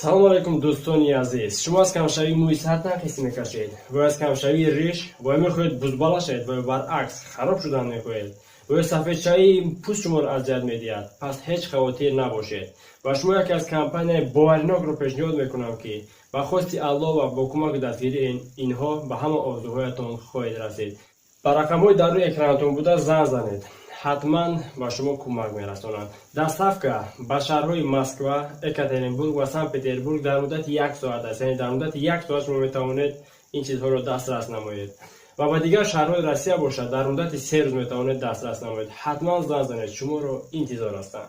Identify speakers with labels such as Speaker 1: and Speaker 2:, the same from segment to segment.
Speaker 1: салом алайкум дӯстони азиз, шумо аз камшавии мӯи сар танқис мекашед ва аз камшавии риш вой мехоҳед бузбала шавед ва баръакс хароб шудан мехоҳед ва сафедшавии пӯст шуморо азият медиҳад. Пас ҳеҷ хавотир набошед ва шумо яке аз компанияи боваринокро пешниҳод мекунам ки ба хости Аллоҳ ва бо кӯмаки дастгирии инҳо ба ҳама орзуҳоятон хоҳед расид. ба рақамҳои дар рӯи экранатон буда занг занед, ҳатман ба шумо кӯмак мерасонанд. Доставка ба шаҳрҳои Москва, Екатеринбург ва Санкт-Петербург дар муддати 1 соат аст. Яъне дар муддати 1 соат шумо метавонед ин чизҳоро дастрас намоед. ва ба дигар шаҳрҳои Россия бошад, дар муддати 3 рӯз метавонед дастрас намоед. ҳатман занг занед, шуморо интизор ҳастам.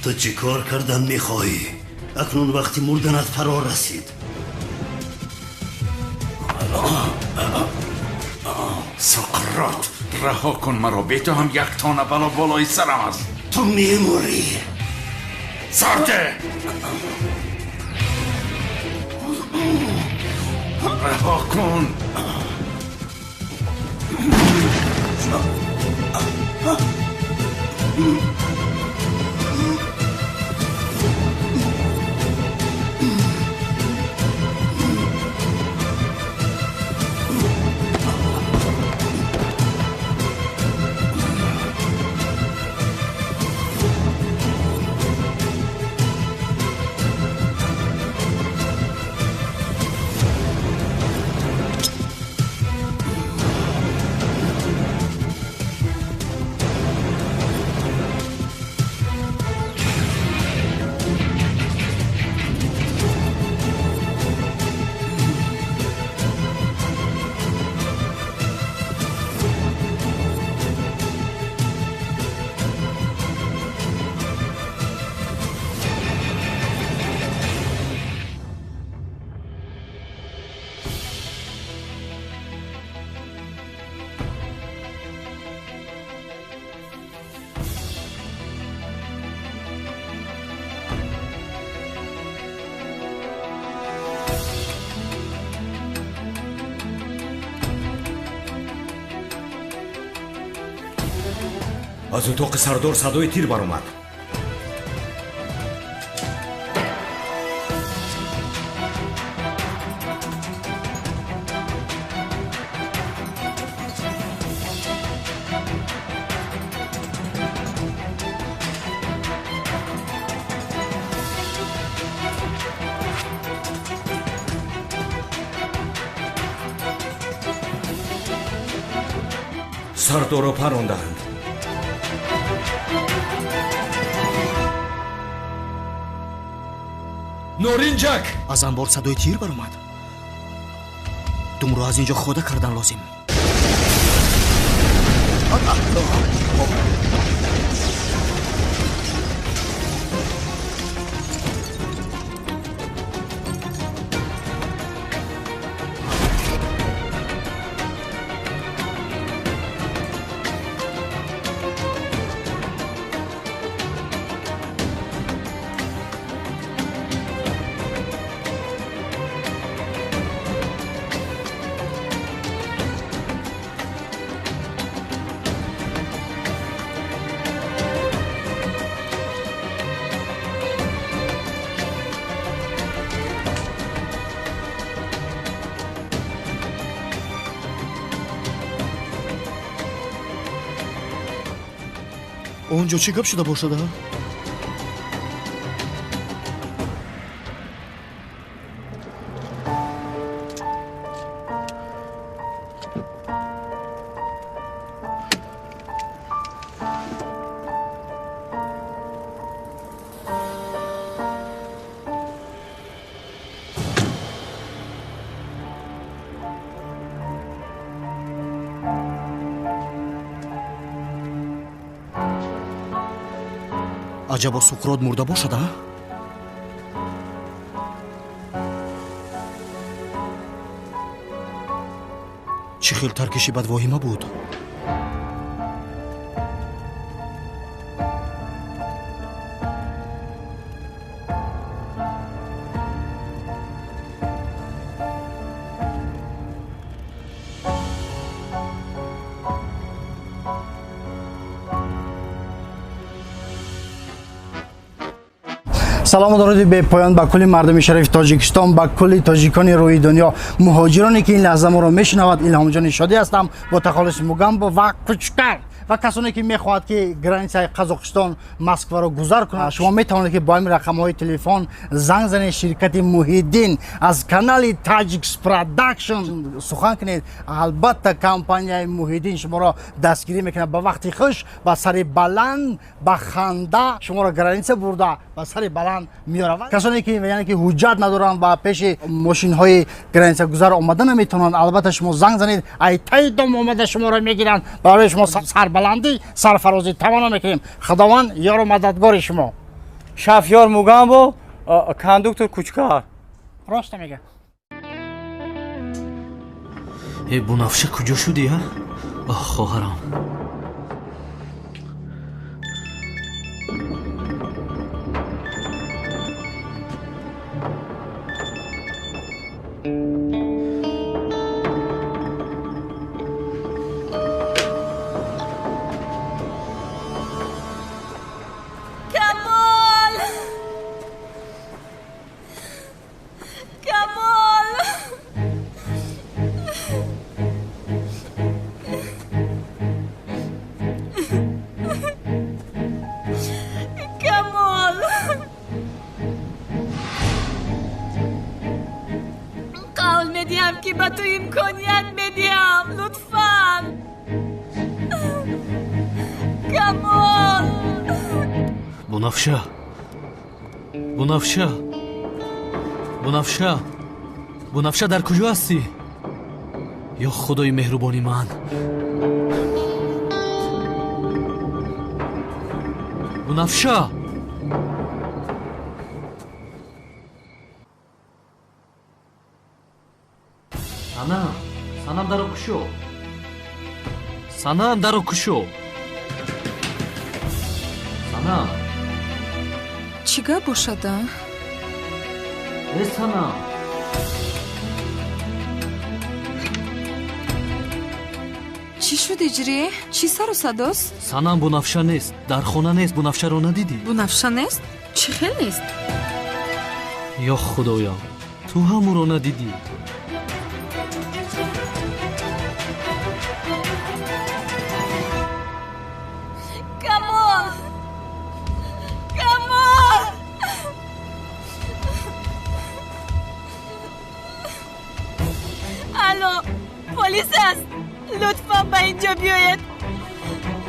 Speaker 2: تو چی کار کردن میخواهی؟ اکنون وقتی مردنت فرا رسید.
Speaker 3: سقراط رها کن مرا، به تو هم یک تانه بلا بالای سرم است.
Speaker 2: تو میموری.
Speaker 3: سرده رها کن.
Speaker 4: از اتاق سردار صدای تیر برآمد. سردار را پراندند. نورینجک
Speaker 5: از انبار صدای تیر برآمد. دوم رو از اینجا خوده کردن لازم. اونجا چی گپ شده باشد؟ عجبا سقراط مرده باشد؟ چی خیل ترکشی بد واهمه بود؟
Speaker 6: سلام و درود به پایان به کل مردم شریف تاجیکستان، به کل تاجیکان روی دنیا، مهاجرانی که این لحظه ما را میشنوند. الهام جان شادی هستم با تخلص مگم و کوچکر و کسانی که میخواهد که گرانسای قزاقستان مسکو را گذر کنند. شما میتوانید که با این رقم های تلفن زنگ زنید شرکت محیدین از کانال تاجیکس پروداکشن سخن کنید. البته کمپانی محیدین شما را دستگیری میکنه به وقت خوش و سر بلند با خنده شما را گرانسه برده و سر بلند میارند. کسانی که یعنی که حجت ندارن و پیش ماشین های گرانسه گذر آمده نمیتونن، البته شما زنگ زنید ای تای دم اومده شما را میگیرن برای شما سر بلندی سرفرازی توانه میکنیم. خداوند یار و مددگار شما.
Speaker 7: شفیار موگم و کاندوکتور کوچکار.
Speaker 6: راست میگه.
Speaker 5: ای بنفشه کجا شدی ها؟ آه خواهرم.
Speaker 8: که با تو امکانیت میدیم لطفاً. کمال
Speaker 5: بنفشه بنفشه بنفشه بنفشه در کجا هستی؟ یا خدای مهربانی من. بنفشه санам даро кушо. санам даро кушо. санам
Speaker 8: чӣ гап бошада?
Speaker 5: санам
Speaker 8: чӣ шуд иҷрӣ? чӣ сару садост?
Speaker 5: санам бунафша нест, дар хона нест. бунафшаро надидӣ?
Speaker 8: бунафша нест? чӣ хел нест?
Speaker 5: ё худоям, ту ҳам ӯро надидӣ?
Speaker 8: پلیس است. لطفاً به اینجا بیاید.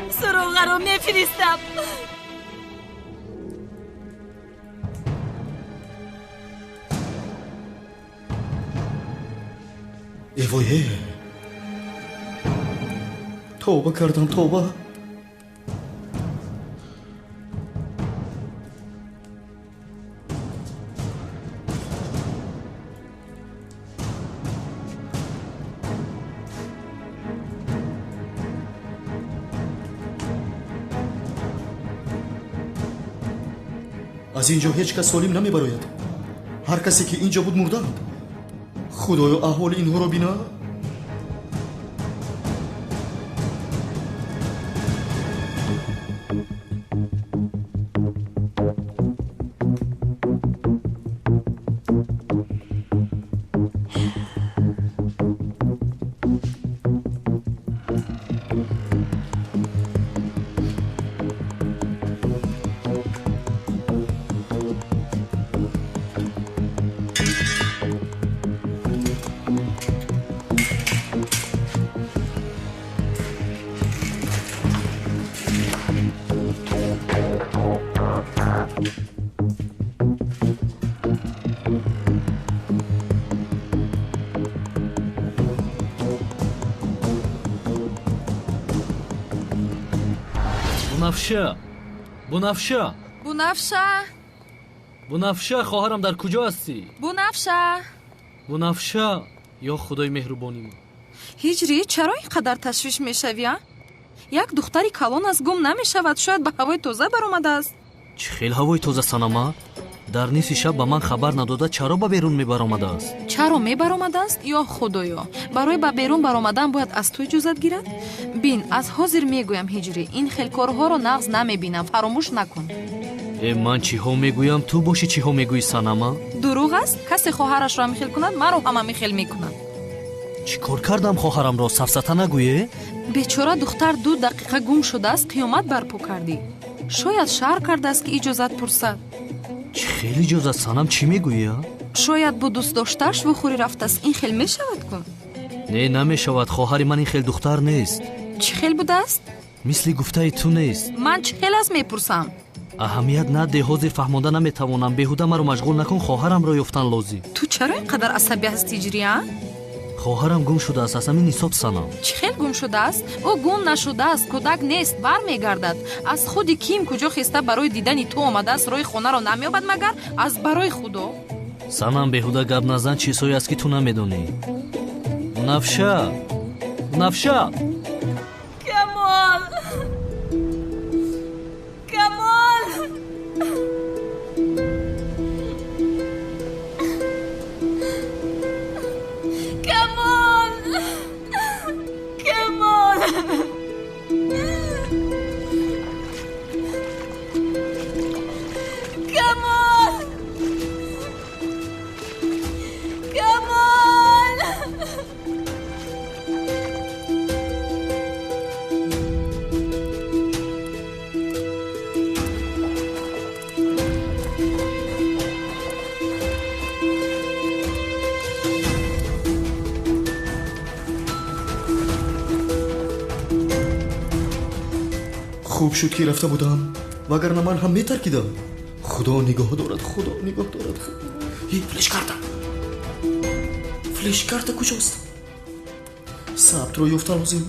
Speaker 8: سراغه رو میفرستم.
Speaker 5: ایوایه توبه کردم توبه. از اینجا هیچ کس سالم نمیبراید. هر کسی که اینجا بود مردند. خدایا احوال اینها رو بینا.
Speaker 9: бунафша бунафша
Speaker 8: бунафша
Speaker 9: бунафша хоҳарам дар куҷо ҳастӣ
Speaker 8: бунафша
Speaker 9: бунафша ё худои меҳрубонӣ ман
Speaker 8: ҳиҷрӣ чаро ин қадар ташвиш мешавӣ як духтари калон аз гум намешавад шояд ба ҳавои тоза баромадааст
Speaker 9: чӣ хел ҳавои тоза санама дар нисфи шаб ба ман хабар надода чаро ба берун мебаромадааст
Speaker 8: чаро мебаромадааст ё худоё барои ба берун баромадан бояд аз ту иҷозат гирад бин аз ҳозир мегӯям ҳиҷрӣ ин хел корҳоро нағз намебинам фаромӯш накун
Speaker 9: ман чиҳо мегӯям ту бошӣ чиҳо мегӯӣ санама
Speaker 8: дурӯғ аст касе хоҳарашро михел кунад маро ҳама михел мекунад
Speaker 9: чӣ кор кардам хоҳарамро сафсата нагӯе
Speaker 8: бечора духтар 2 дақиқа гум шудааст қиёмат барпо кардӣ шояд шаҳр кардааст ки иҷозат пурсад
Speaker 9: чӣ хел иҷозат санам чӣ мегӯя
Speaker 8: шояд бо дӯстдоштааш вухӯрӣ рафтааст ин хел мешавад кун
Speaker 9: не намешавад хоҳари ман ин хел духтар нест
Speaker 8: чӣ хел будааст
Speaker 9: мисли гуфтаи ту нест
Speaker 8: ман чӣ хел аст мепурсам
Speaker 9: аҳамият наде ҳозир фаҳмода наметавонам беҳуда маро машғул накун хоҳарамро ёфтан лозим
Speaker 8: ту чаро ин қадар асабӣ ҳастӣ ҳиҷрия
Speaker 9: хоҳарам гум шудааст аз ҳамин ҳисоб санам
Speaker 8: чӣ хел гум шудааст ӯ гум нашудааст кӯдак нест бармегардад аз худи ким куҷо хеста барои дидани ту омадааст роҳи хонаро намеёбад магар аз барои худо
Speaker 9: санам беҳуда гап назан чизҳое аст ки ту намедонӣ бунафша бунафша
Speaker 8: камол камол камол камол камол камол
Speaker 5: хуб шуд ки рафта будам вагарна ман ҳам метаркидам худо нигоҳ дорад худо нигоҳ дорад флешкарта куҷост сабтро ёфта лозим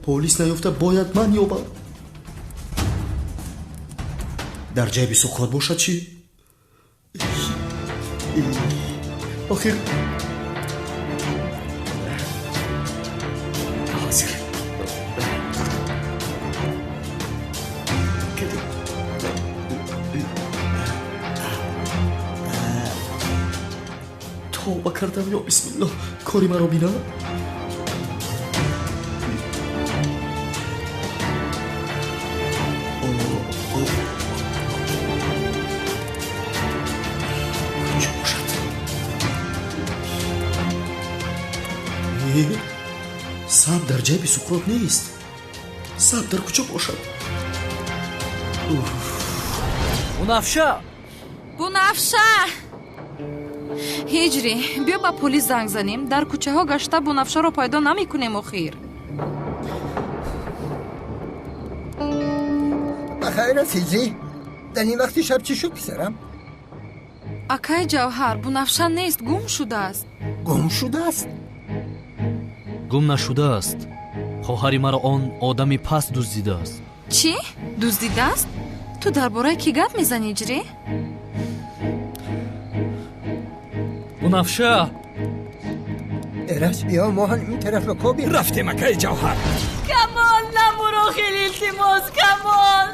Speaker 5: полис наёфта бояд ман ёбам дар ҷайби суқот бошад чӣ охир توبه کردم یا بسم الله کاری مرا بینا کجا باشد سب در جیب سقراط نیست سب در کجا باشد
Speaker 9: бунафша
Speaker 8: бунафша ҳиҷрӣ биё ба полис занг занем дар кӯчаҳо гашта бунафшаро пайдо намекунем охир
Speaker 10: بخیر است هیجری در این وقتی شب چی شد پسرم؟
Speaker 8: акай ҷавҳар бунафша нест гум шудааст
Speaker 10: گم شده است
Speaker 9: гум нашудааст хоҳари маро он одами паст дуздидааст
Speaker 8: чӣ дуздидааст ту дар бораи кӣ гап мезанӣ ҳиҷрӣ
Speaker 9: бунафша
Speaker 10: ارش بیا ما هم این طرف رو کو بیم
Speaker 4: رفتیم اکای جوهر
Speaker 8: камол намуро хел илтимос камол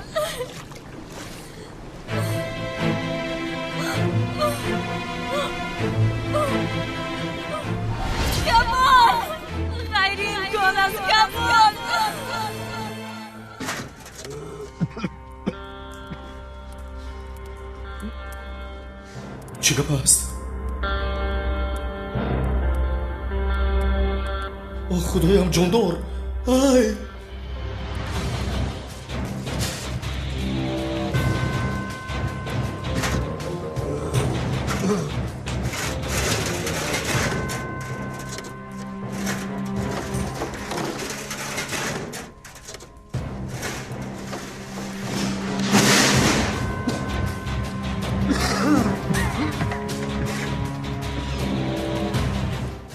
Speaker 8: камол ғайриимкон аст камол
Speaker 5: چی گپ است اوه خدایم جاندار ای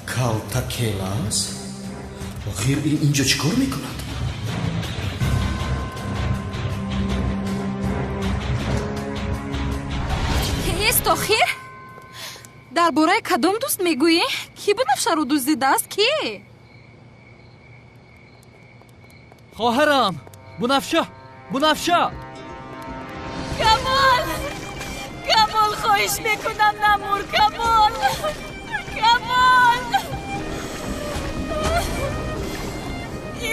Speaker 5: کلتاکلاس آخر این اینجا چیکار میکند
Speaker 8: аст охир? дар бораи кадом дӯст мегӯӣ? Ки Бунафшаро дуздидааст? Ки?
Speaker 9: хоҳарам, Бунафша!
Speaker 8: Камол! Камол, хоҳиш мекунам, намур, Камол! Камол!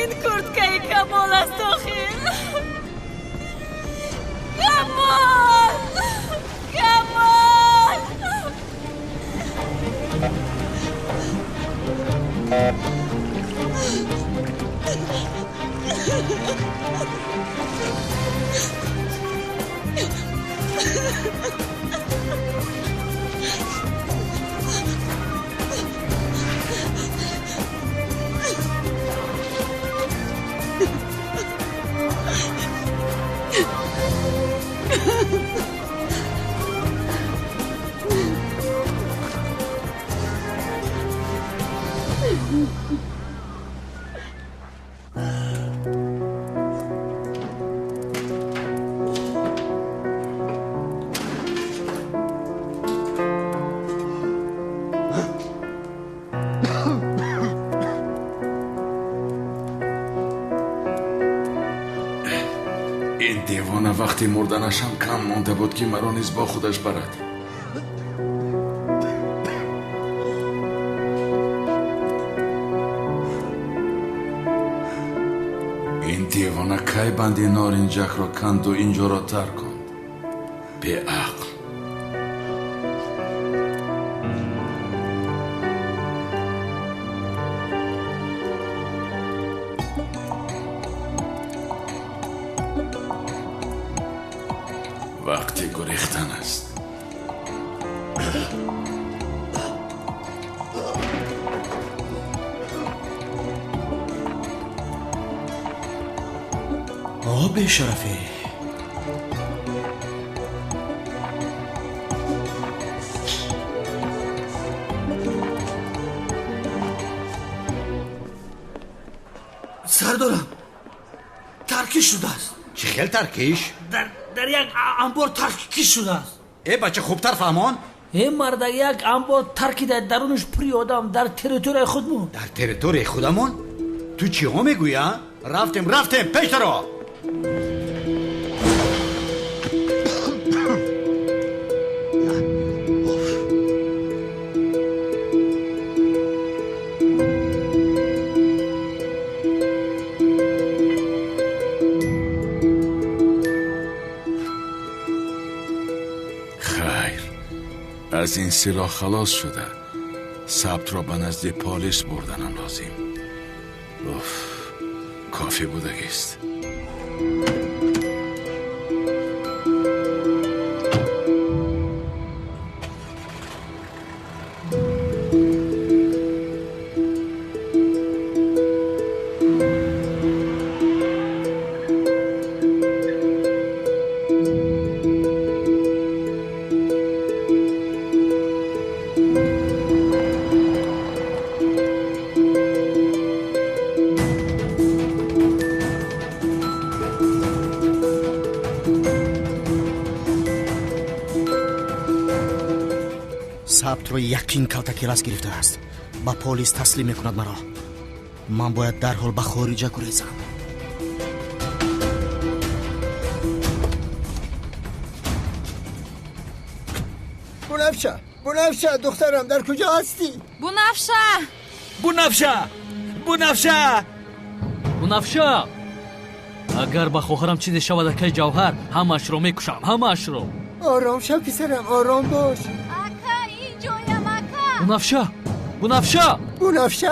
Speaker 8: ин курткаи Камол аст охир. Камол! Камол!
Speaker 3: این دیوانه وقتی مردنشم کم مانده بود که مرا نیز با خودش برد. این دیوانه کی بندی نارنجک را کند و اینجا را ترک کند؟ به عقل. وقتی گریختن است.
Speaker 5: آب شرفی
Speaker 2: سردارم ترکیش شده است.
Speaker 5: چی خیل ترکیش؟
Speaker 2: در یک انبار ترکیش شده است.
Speaker 5: ای بچه خوبتر فهمان؟
Speaker 11: این مرد یک انبار ترکیده درونش پری آدم در تریتوری خودمون.
Speaker 5: در تریتوری خودمون؟ تو چی ها میگویی؟ رفتیم پیش را.
Speaker 3: از این سلاح خلاص شده. ثبت را به نزد پلیس بردنم لازم. کافی بودگیست.
Speaker 5: ثبت رو یقین کلتکیلاس گرفته است. با پلیس تسلیم میکند مرا. من باید در حال به خارجه گریزم.
Speaker 10: بنفشه دخترم در کجا هستی؟
Speaker 9: بنفشه اگر با خوهرم چیزی شود که جوهر همش رو میکشم، همش رو.
Speaker 10: آرام شو پسرم، آرام باش. بنفشه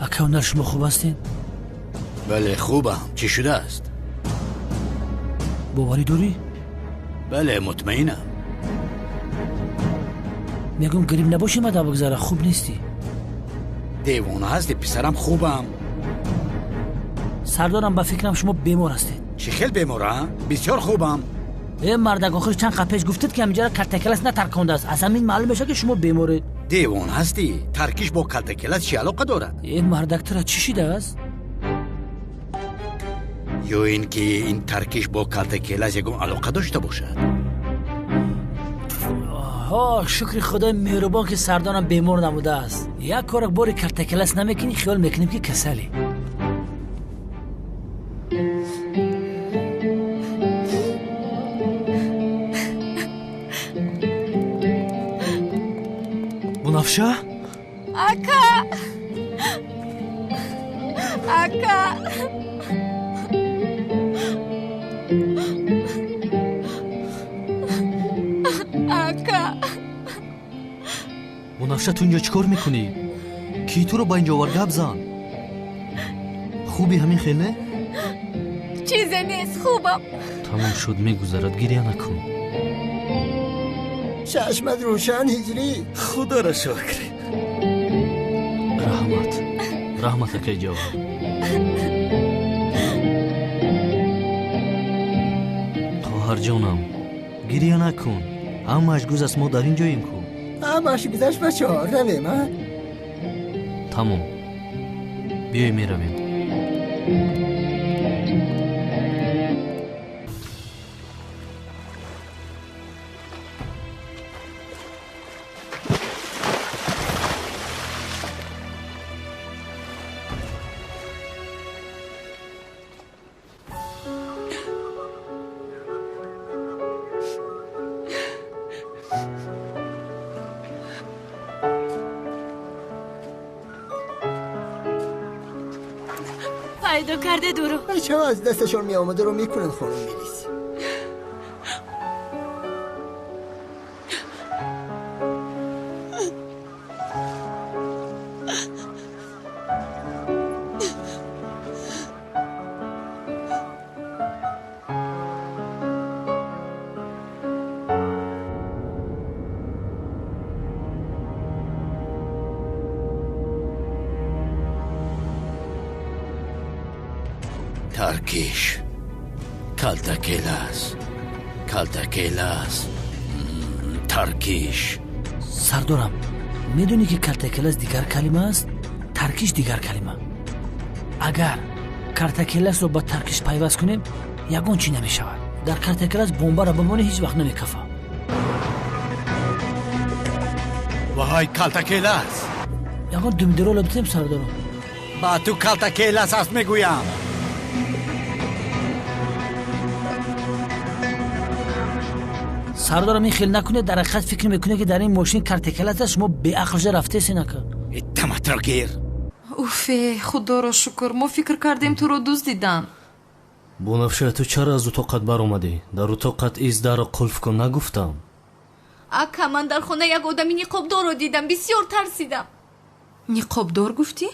Speaker 11: اکا اونر شما خوب هستین؟
Speaker 2: بله خوبم. چی شده است؟
Speaker 11: باوری داری؟
Speaker 2: بله مطمئنم.
Speaker 11: میگم گریم نباشی مدا بگذاره، خوب نیستی.
Speaker 2: دیوانه هستی پسرم، خوبم.
Speaker 11: سردارم با فکرم شما بیمار هستید.
Speaker 2: چی خیل بیمارم؟ بسیار خوبم.
Speaker 11: این مردک آخر چند قپش گفتید که همینجا کلتکلس نترکانده است. از همین معلوم میشه که شما بیمارید.
Speaker 2: دیوانه هستی؟ ترکیش با کلتکلس چی علاقه داره؟
Speaker 11: این مردک ترا چی شده است؟
Speaker 2: یا این که این ترکیش با کلتکلس یکم علاقه داشته باشد؟
Speaker 11: ها شکر خدای مهربان که سردارم بیمار نموده است. یک کار باری کرتکلس نمیکنی خیال میکنیم که کسلی.
Speaker 9: بنفشه؟
Speaker 8: اکا اکا اکا
Speaker 9: بنفشه تو اینجا چیکار میکنی؟ کی تو رو با اینجا آورد گپ زن؟ خوبی همین خیلی؟
Speaker 8: چیزی نیست خوبم.
Speaker 9: تمام شد میگذرد گریه نکن.
Speaker 10: چشمت روشن هجری.
Speaker 9: خدا را شکر. رحمت اکی جواب. خواهر جانم گریه نکن. همش گوز است ما در اینجاییم کو.
Speaker 10: همش گذشت بچه ها رویم ها.
Speaker 9: تمام بیای میرویم.
Speaker 12: پیدا کرده دورو.
Speaker 10: بچه ها از دستشون می آمده رو میکنن خانم میریز.
Speaker 2: ترکیش کالتاکیلاس ترکیش.
Speaker 11: سردارم میدونی که کالتاکیلاس دیگر کلمه است، ترکیش دیگر کلمه. اگر کالتاکیلاس رو با ترکیش پیوست کنیم یگان چی نمیشود. در کالتاکیلاس بمب را بمونه هیچ وقت نمیکفه.
Speaker 2: وای کالتاکیلاس
Speaker 11: یگان دومیدرو لبتیم سردارم.
Speaker 2: با تو کالتاکیلاس است میگویم.
Speaker 11: سردارم این خیل نکنه در حقیقت فکر میکنه که در این ماشین کالتاکیلاس است. شما به عقل رفته سی نکن.
Speaker 2: دمت را گیر.
Speaker 8: اوفه خدا را شکر ما فکر کردیم تو رو دزدیدن.
Speaker 9: بنفشه تو چرا از اتاقت بر اومدی؟ در اتاقت ایز در قلف کن نگفتم.
Speaker 12: اکا من در خونه یک آدمی نقابدار رو دیدم. بسیار ترسیدم.
Speaker 8: نقابدار گفتی؟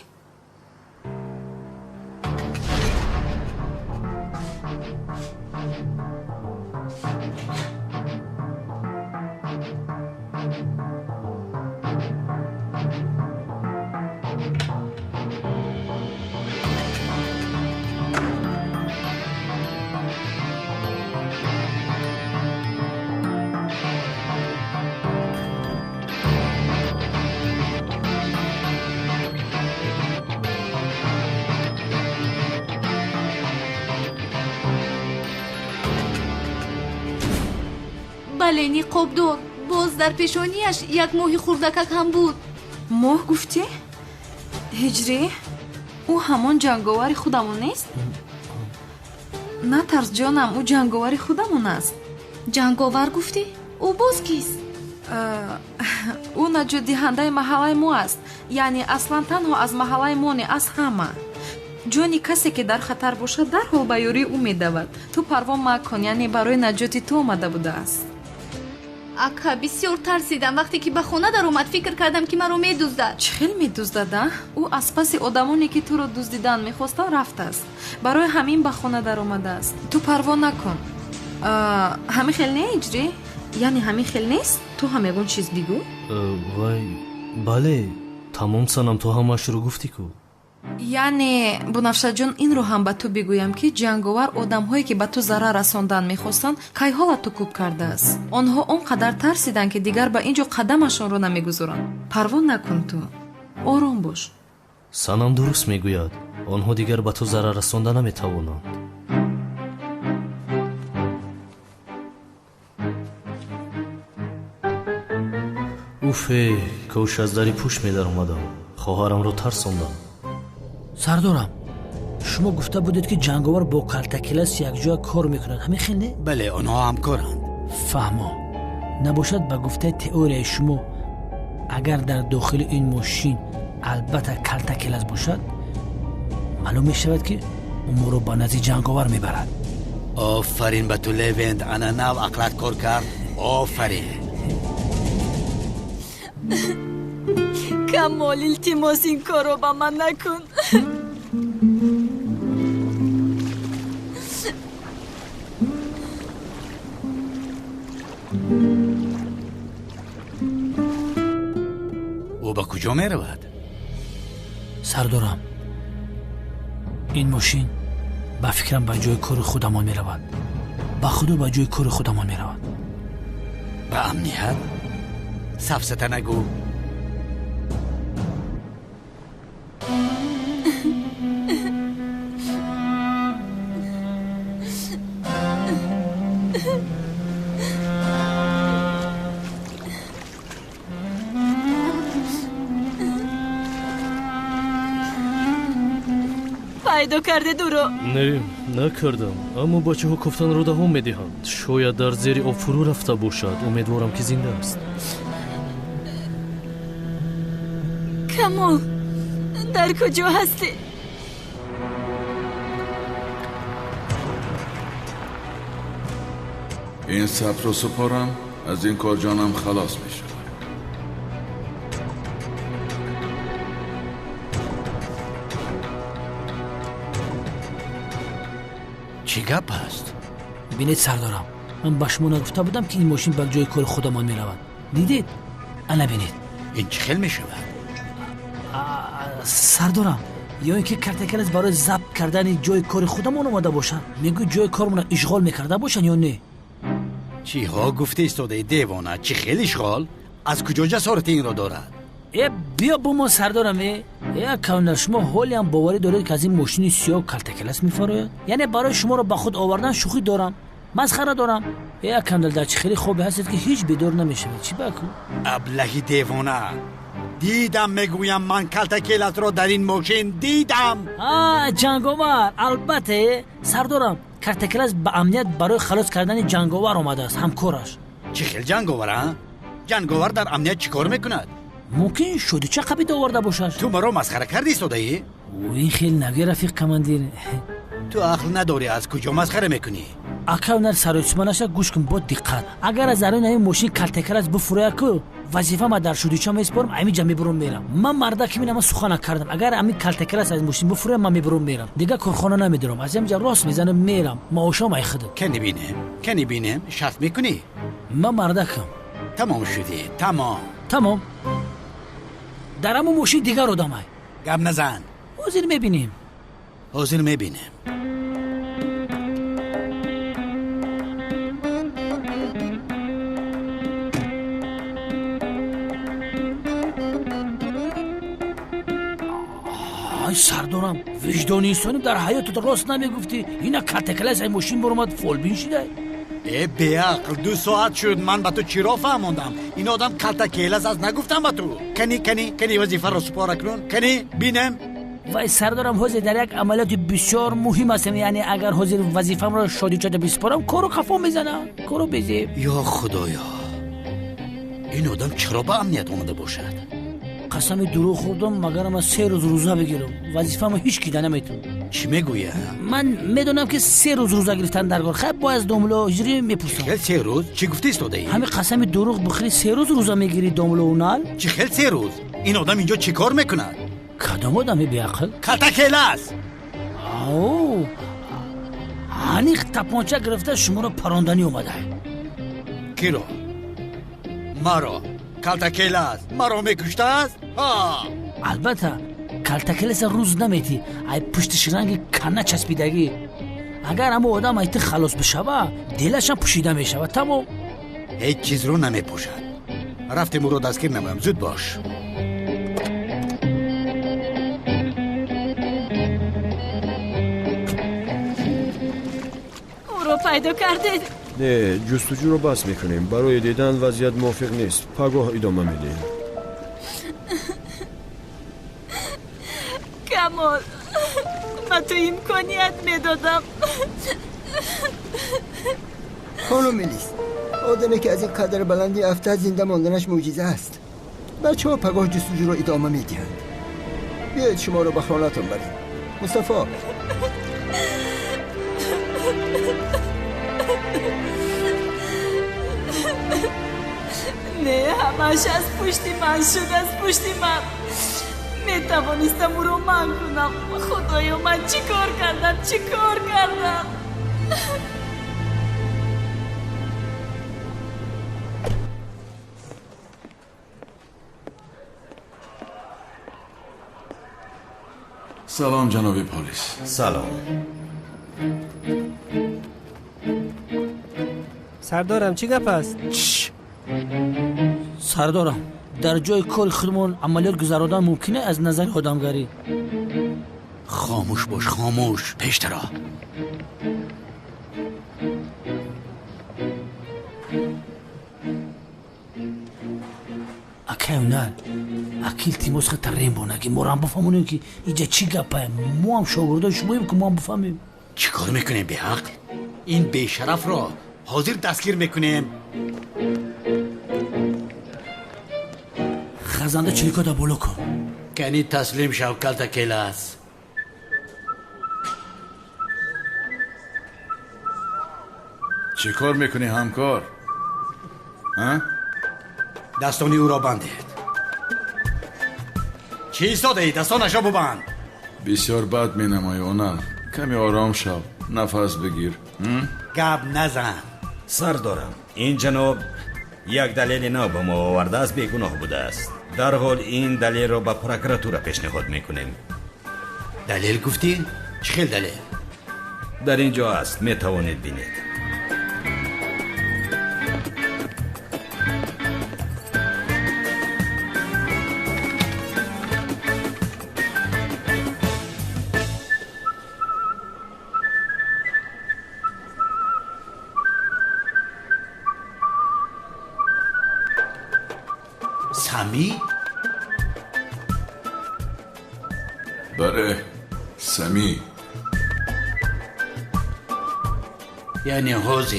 Speaker 12: بله نقابدار. باز در پیشانیش یک ماه خوردکک هم بود.
Speaker 8: ماه گفتی؟ هجری؟ او همان جنگاوری خودمون نیست؟ نه ترس جانم او جنگاوری خودمون است.
Speaker 12: جنگاور گفتی؟ او باز کیست؟
Speaker 8: او نجات دهنده محله ما است. یعنی اصلا تنها از محله ما نه از همه. جانی کسی که در خطر باشد در حال به یاری او میدود. تو پروا مکن یعنی برای نجات تو آمده بوده است.
Speaker 12: اکا بسیار ترسیدم. وقتی که به خونه در اومد فکر کردم که مرا میدزدد.
Speaker 8: چه خیلی میدزدد؟ او از پس آدمانی که تو رو دزدیدن میخواستن رفته است. برای همین به خونه در اومده است. تو پروا نکن. همین خیلی نه اجری؟ یعنی همین خیلی نیست؟ تو هم یگون چیز بگو؟
Speaker 9: وای بله تمام سنم تو همش رو گفتی کو.
Speaker 8: یعنی بنفشه جان این رو هم به تو بگویم که جنگاور آدم هایی که به تو ضرر رساندن میخواستن کی حالت تو کوب کرده است. آنها اونقدر ترسیدن که دیگر به اینجا قدمشون رو نمیگذارن. پروا نکن تو. آرام باش.
Speaker 9: سنم درست میگوید. آنها دیگر به تو ضرر رسانده نمیتوانند. фе кош аз дари пӯш медар омадам. хоҳарамро тарсондам.
Speaker 11: сардорам, шумо гуфта будед ки ҷанговар бо калтакилас якҷоя кор мекунад. ҳамин хел не?
Speaker 2: бале, онҳо ҳамкоранд.
Speaker 11: фаҳмо. набошад ба гуфтаи теорияи шумо агар дар дохили ин мошин албатта калтакилас бошад, маълум мешавад ки уморо ба назди ҷанговар мебарад.
Speaker 2: офарин ба ту левенд, ана нав ақлат кор кард. офарин.
Speaker 13: камол, илтимос ин корро ба ман накун.
Speaker 2: ӯ ба куҷо меравад?
Speaker 11: сардорам, ин мошин ба фикрам ба ҷои кори худамон меравад. ба худо ба ҷои кори худамон меравад.
Speaker 2: ба амният? сафсата нагӯ.
Speaker 13: пайдо карде дуро?
Speaker 9: не накардам, аммо бачаҳо кофтанро давом медиҳанд. шояд дар зери об фурӯ рафта бошад. умедворам ки зинда аст.
Speaker 13: камол, дар куҷо ҳастӣ?
Speaker 3: ин сабру супорам аз ин кор ҷонам халос мешавад.
Speaker 2: чӣ гап аст?
Speaker 11: бинед сардорам, ман ба шумо нагуфта будам ки ин мошин ба ҷои кори худамон меравад. дидед? ана бинед.
Speaker 2: ин чӣ хел мешавад?
Speaker 11: сардорам, ё ин ки картакилас барои забт кардани ҷои кори худамон омада бошад. мегӯй ҷои кормона ишғол мекарда бошанд ё не?
Speaker 2: чиҳо гуфта истодаи девона? чӣ хел ишғол? аз куҷо ҷасорати инро дорад?
Speaker 11: бия бо мо сардорам. кавна шумо ҳолиам боварӣ доред ки аз ин мошини сиёҳ калтакилас мефарояд? яъне барои шуморо ба худ овардан шӯхӣ дорам, масхара дорам. камдал дар чӣ хели хобе ҳастед ки ҳеҷ бедор намешавед. чӣ баку?
Speaker 2: аблаҳи девона, дидам, мегӯям ман калтакиласро дар ин мошин дидам.
Speaker 11: ҷанговар, албатта сардорам, картакилас ба амният барои халос кардани ҷанговар омадааст, ҳамкораш.
Speaker 2: чӣ хел ҷанговар? ҷанговар дар амният чӣ кор мекунад?
Speaker 11: мумкин шудича қабид оварда бошад.
Speaker 2: ту маро масхара кардӣ истодаӣ?
Speaker 11: ин хел наве рафиқ командир.
Speaker 2: ту ақл надорӣ, аз куҷо масхара мекунӣ?
Speaker 11: акавнар саросиманаша гӯш кун, бо диққат. агар аз арои навин мошин калтакилас буфуроя ку вазифама дар шудича меспорам, амиҷа мебурам мерам. ман марда ки минама сухана кардам. агар амин калтакилас аз мошин буфуроя, ман мебурам мерам. дига корхона намедорам. аз амиҷа рост мезанам мерам. маошам айхидам.
Speaker 2: кани бинем шарт мекунӣ?
Speaker 11: ман мардакам.
Speaker 2: тамом шудӣ.
Speaker 11: тамом. дар аму мошин дигар одамай.
Speaker 2: гап назан.
Speaker 11: ҳозир мебинем. ай сардорам, виҷдони инсонӣ дар ҳаётат рост намегуфтӣ? ина картакилас ай мошин боромад фолбин шудай?
Speaker 2: беақл, 2 соат шуд ман ба ту чиро фаҳмондам? ин одам калтакилас аст нагуфтам ба ту? кани вазифаро супора кун. кани бинем.
Speaker 11: вай сардорам, ҳозир дар як амалиёти бисёр муҳим ҳастем. яъне агар ҳозир вазифамро шодичода бисупорам, кору хафо мезанам. кору безеб.
Speaker 2: ё худоё, ин одам чаро ба амният омада бошад?
Speaker 11: қасами дурӯғ хӯрдам, магарам аз 3 рӯз рӯза бигирам. вазифамо ҳеҷ кида наметавонам.
Speaker 2: чӣ мегӯя?
Speaker 11: ман медонам ки 3 рӯз рӯза гирифтан даргор. хай бо аз домло ҳиҷрӣ мепурсам.
Speaker 2: хел 3 рӯз? чӣ гуфта истодаӣ?
Speaker 11: ҳамин қасами дурӯғ бихӯри 3 рӯз рӯза мегирӣ домлоу нал?
Speaker 2: чӣ хел 3 рӯз? ин одам инҷо чӣ кор мекунад?
Speaker 11: кадом одаме беақл?
Speaker 2: калтакилас.
Speaker 11: ҳаниқ тапонча гирифта шуморо паронданӣ омадай.
Speaker 2: киро? маро? калтакилас маро мекуштааст?
Speaker 11: албатта калтакиласа рӯз наметӣ. ай пушти ширанги канна часпидагӣ. агар аммо одам айти халос бишава, дилашам пӯшида мешава. тамом.
Speaker 2: ҳеҷ чизро намепӯшад. рафтем ӯро дастгир намоям. зуд бош.
Speaker 13: ӯро пайдо кардед?
Speaker 14: نه جستجو رو بس میکنیم. برای دیدن وضعیت موافق نیست. پگاه ادامه میدیم.
Speaker 13: کمال من تو امکانیت میدادم.
Speaker 10: خانم میلیس، آدمی که از این قدر بلندی افتاد زنده ماندنش معجزه است. بچه ها پگاه جستجو رو ادامه میدهند. بیایید شما رو به خانه‌تان بریم. مصطفی
Speaker 13: نه همش از پشتی من شد، از پشتی من. میتوانستم او رو من کنم. خدایا من چی کار کردم.
Speaker 3: سلام جناب پلیس.
Speaker 4: سلام.
Speaker 15: سردارم چی گپ است؟
Speaker 11: سردارم در جای کار خودمون عملیات گذراندن ممکنه از نظر آدمگری.
Speaker 2: خاموش باش خاموش. پیشترا
Speaker 11: اکیونال اکیل تیموس خیلی ترین بونگی مورم بفهمونیم که اینجا چی گپه. ما هم شاگردای شماییم که ما هم بفهمیم.
Speaker 2: چی کار میکنیم به حق؟ این بیشرف را حاضر دستگیر میکنیم.
Speaker 11: خزنده چلیکاتا بولو کن.
Speaker 2: کنی تسلیم شو کلتا کلاس.
Speaker 3: چی کار میکنی همکار؟ ها؟
Speaker 2: دستانی او را بندید. چی ایستاده ای؟ دستانش را ببند.
Speaker 3: بسیار بد می نمایی اونال. کمی آرام شو. نفس بگیر.
Speaker 2: گب نزن.
Speaker 4: سردارم این جناب یک دلیل نو به ما آورده است. بیگناه بوده است. در حال این دلیل را به پروکراتور پیشنهاد میکنیم.
Speaker 2: دلیل گفتی؟ چه خیل دلیل؟
Speaker 4: در اینجا است، می توانید بینید.
Speaker 2: سمی؟
Speaker 3: بله سمی.
Speaker 2: یعنی حاضر.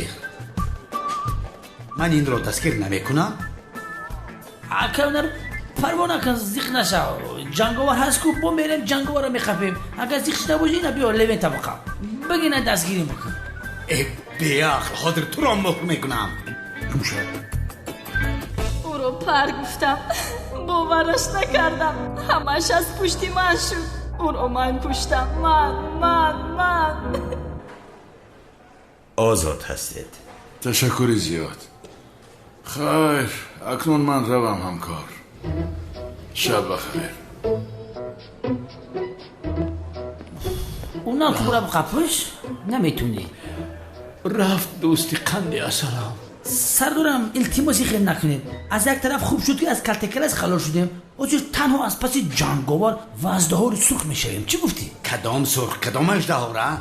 Speaker 2: من این رو دستگیر نمیکنم.
Speaker 11: اکیونال پروانه کن زیخ نشو. جنگاور هست که با میریم جنگاور رو میخفیم. اگر زیخش نباشه اینا بیا لیوین طبقه بگینه دستگیریم بکن.
Speaker 2: ای بیاخل حاضر تو را مهر میکنم.
Speaker 13: او رو پر گفتم، باورش نکردم. همش از پشتی من شد. او رو من کشتم. من
Speaker 4: آزاد هستید.
Speaker 3: تشکری زیاد. خیر اکنون من روم همکار. شب بخیر.
Speaker 11: اونا تو برم قپش نمیتونی.
Speaker 2: رفت دوستی قندی اسلام.
Speaker 11: سردارم التماسی خیلی نکنید. از یک طرف خوب شد که از کلتکلس خلاص شدیم. اجور تنها از پس جنگاور و اژدها سرخ میشویم. چی گفتی؟
Speaker 2: کدام سرخ؟ کدام اژدها را؟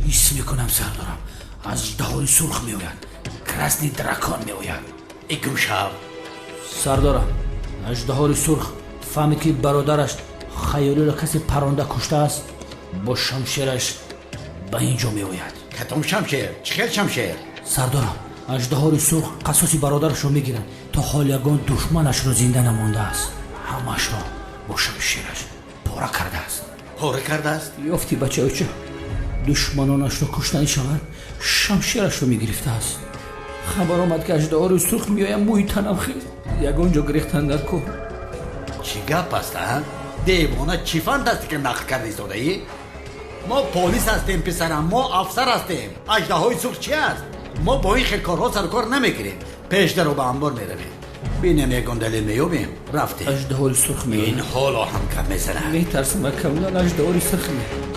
Speaker 11: حس میکنم سردارم اژدهای سرخ میآید. کراسنی دراکون میآید.
Speaker 2: اگم شب
Speaker 11: سردارم اژدهای سرخ فهمید که برادرش خیالی را کسی پرنده کشته است. با شمشیرش به اینجا میآید.
Speaker 2: کدام شمشیر؟ چه شمشیر؟
Speaker 11: سردارم اژدهای سرخ قصاص برادرش را میگیرند تا حال یگان دشمنش را زنده نمانده است. همش را با شمشیرش پاره کرده است.
Speaker 2: پاره کرده است؟
Speaker 11: یافتی بچه چه؟ دشمنانش را کشتن شود شمشیرش را میگرفته است. خبر آمد که اژدهای سرخ میآید موی تنم خیز یگانجا گریختن در کو.
Speaker 2: چی گپ است ها؟ دیوانه چی فند است که نقل کردی ایستاده ای؟ ما پلیس هستیم پسرم، ما افسر هستیم. اژدهای سرخ چی است؟ ما با این خیلی کارها سر کار نمیگیریم. پیش در رو به انبار میرویم. بینم یکان دلیل میابیم. رفتیم.
Speaker 11: اژدهای سرخ میآید.
Speaker 2: این حالا هم کم میزنه.
Speaker 11: میترسم اکیونال اژدهای سرخ میآید.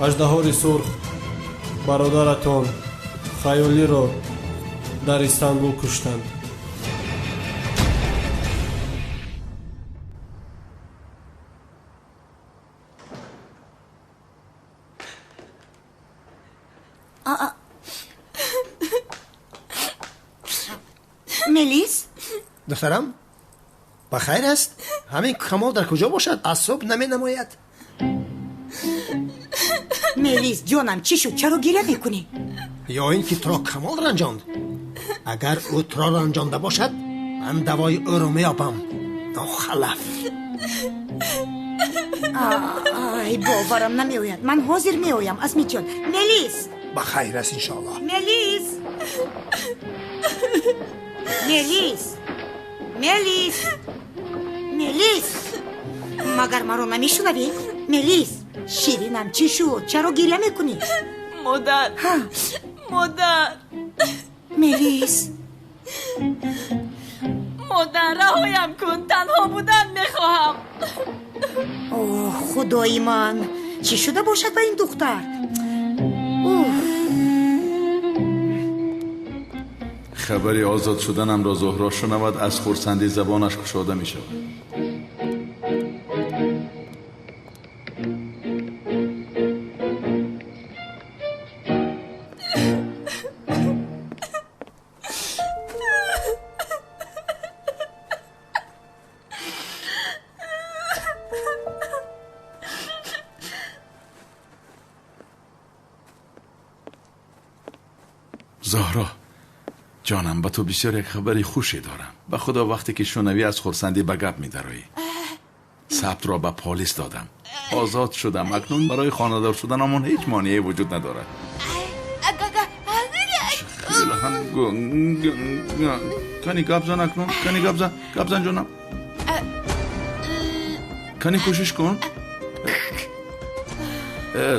Speaker 15: аждаҳори сурх бародаратон хаёлиро дар Истанбул куштанд.
Speaker 16: ملیس؟
Speaker 17: دخترم بخیر است؟ همین کمال در کجا باشد؟ از صبح نمی نماید.
Speaker 16: ملیس جانم چی شد؟ چرا گریه میکنی؟
Speaker 17: یا این که تو را کمال رنجاند. اگر او تو را رنجانده باشد من دوای او رو میابم ناخلف.
Speaker 16: ای باورم نمیآید. من حاضر میآیم اسمی جان. ملیس
Speaker 17: بخیر است انشاءالله.
Speaker 16: ملیس ملیس ملیس ملیس مگر مرا نمیشنوی؟ ملیس شیرینم چی شد؟ چرا گریه میکنی؟
Speaker 13: مادر مادر
Speaker 16: ملیس
Speaker 13: مادر رهایم کن، تنها بودن میخواهم.
Speaker 16: اوه خدای من، چی شده باشد با این دختر؟
Speaker 3: خبری آزاد شدنم را زهرا شنود از خرسندی زبانش گشاده می شود. زهرا جانم، به تو بسیار یک خبری خوشی دارم. به خدا وقتی که شنوی از خرسندی به گپ می‌دروی. ثبت را به پلیس دادم، آزاد شدم. اکنون برای خانه‌دار شدنمان هیچ مانعی وجود ندارد. کنی گپ زن اکنون، کنی گپ زن جانم. کنی کوشش کن.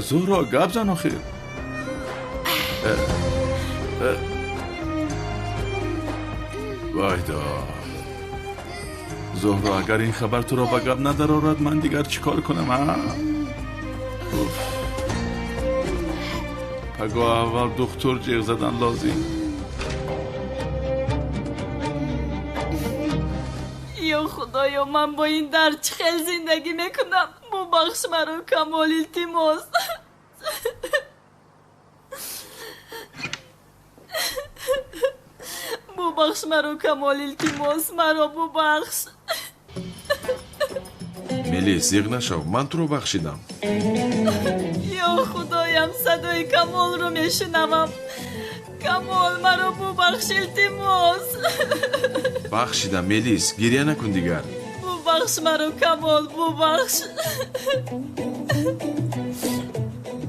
Speaker 3: زهرا گپ زن آخر. وایدا زهرا، اگر این خبر تو را به گپ ندارد من دیگر چیکار کنم؟ پگاه اول دکتر جیغ زدن لازم.
Speaker 13: یا خدایا، من با این درد چه خیلی زندگی میکنم. ببخش مرا کمال، التماس. ببخش مرا کمال، التماس مرا ببخش.
Speaker 3: ملیس زیغ نشو، من تو رو بخشیدم.
Speaker 13: یا خدایم، صدای کمال رو میشنوم. کمال مرا ببخش، التماس.
Speaker 3: بخشیدم ملیس، گریه نکن دیگر.
Speaker 13: ببخش مرا کمال، ببخش.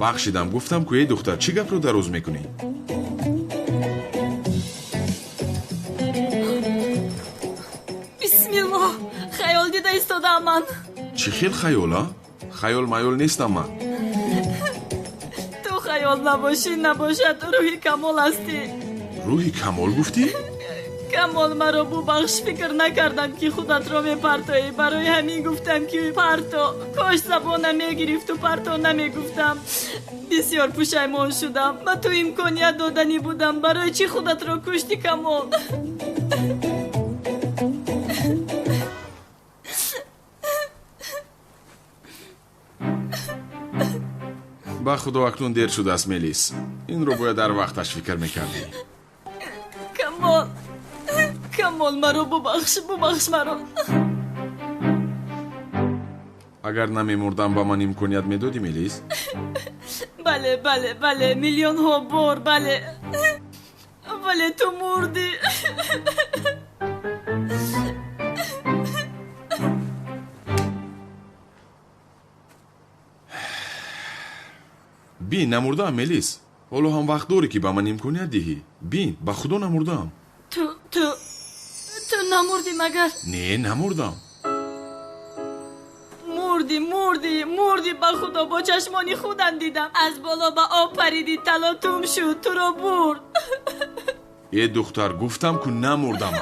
Speaker 3: بخشیدم، گفتم که ای دختر چی گپ رو دروز میکنی؟
Speaker 13: بسم الله، خیال دیده ایستادم من.
Speaker 3: چی خیل خیال ها؟ خیال مایول نیستم من.
Speaker 13: تو خیال نباشی نباشد روحی کمال هستی.
Speaker 3: روحی کمال گفتی؟
Speaker 13: کمال مرا ببخش، فکر نکردم که خودت را میپرتایی. برای همین گفتم که پرتا. کاش زبانم میگرفت و پرتا نمیگفتم. بسیار پشیمان شدم. من تو امکانیت دادنی بودم. برای چی خودت را کشتی کمال؟
Speaker 3: با خدا اکنون دیر شده است ملیس. این رو باید در وقتش فکر میکردی.
Speaker 13: کمال مرا ببخش مرا.
Speaker 3: اگر نمیمردم با من امکانیت میدادی ملیس؟
Speaker 13: بله میلیون ها بار بله. ولی تو مردی.
Speaker 3: بین نمردم ملیس. حالا هم وقت داری که با من امکانیت دهی. بین، با خدا نمردم.
Speaker 13: تو نمردی مگر؟
Speaker 3: نه نمردم.
Speaker 13: مردی با خدا. با چشمانی خودم دیدم. از بالا به آب پریدی، تلاطم شد، تو را برد.
Speaker 3: ای دختر گفتم که نمردم.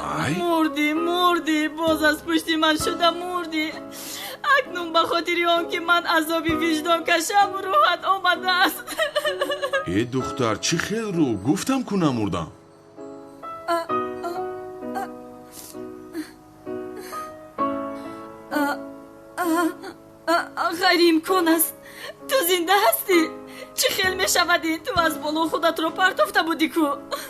Speaker 13: مردی باز از پشت من شده مردی. اکنون به خاطر آن که من عذابی وجدان کشم روحت آمده است.
Speaker 3: ای دختر چی خیل رو گفتم که نمردم.
Speaker 13: غیر امکان است. تو زنده هستی؟ چی خیل می شودی؟ تو از بالا خودت رو پرتافته بودی کو؟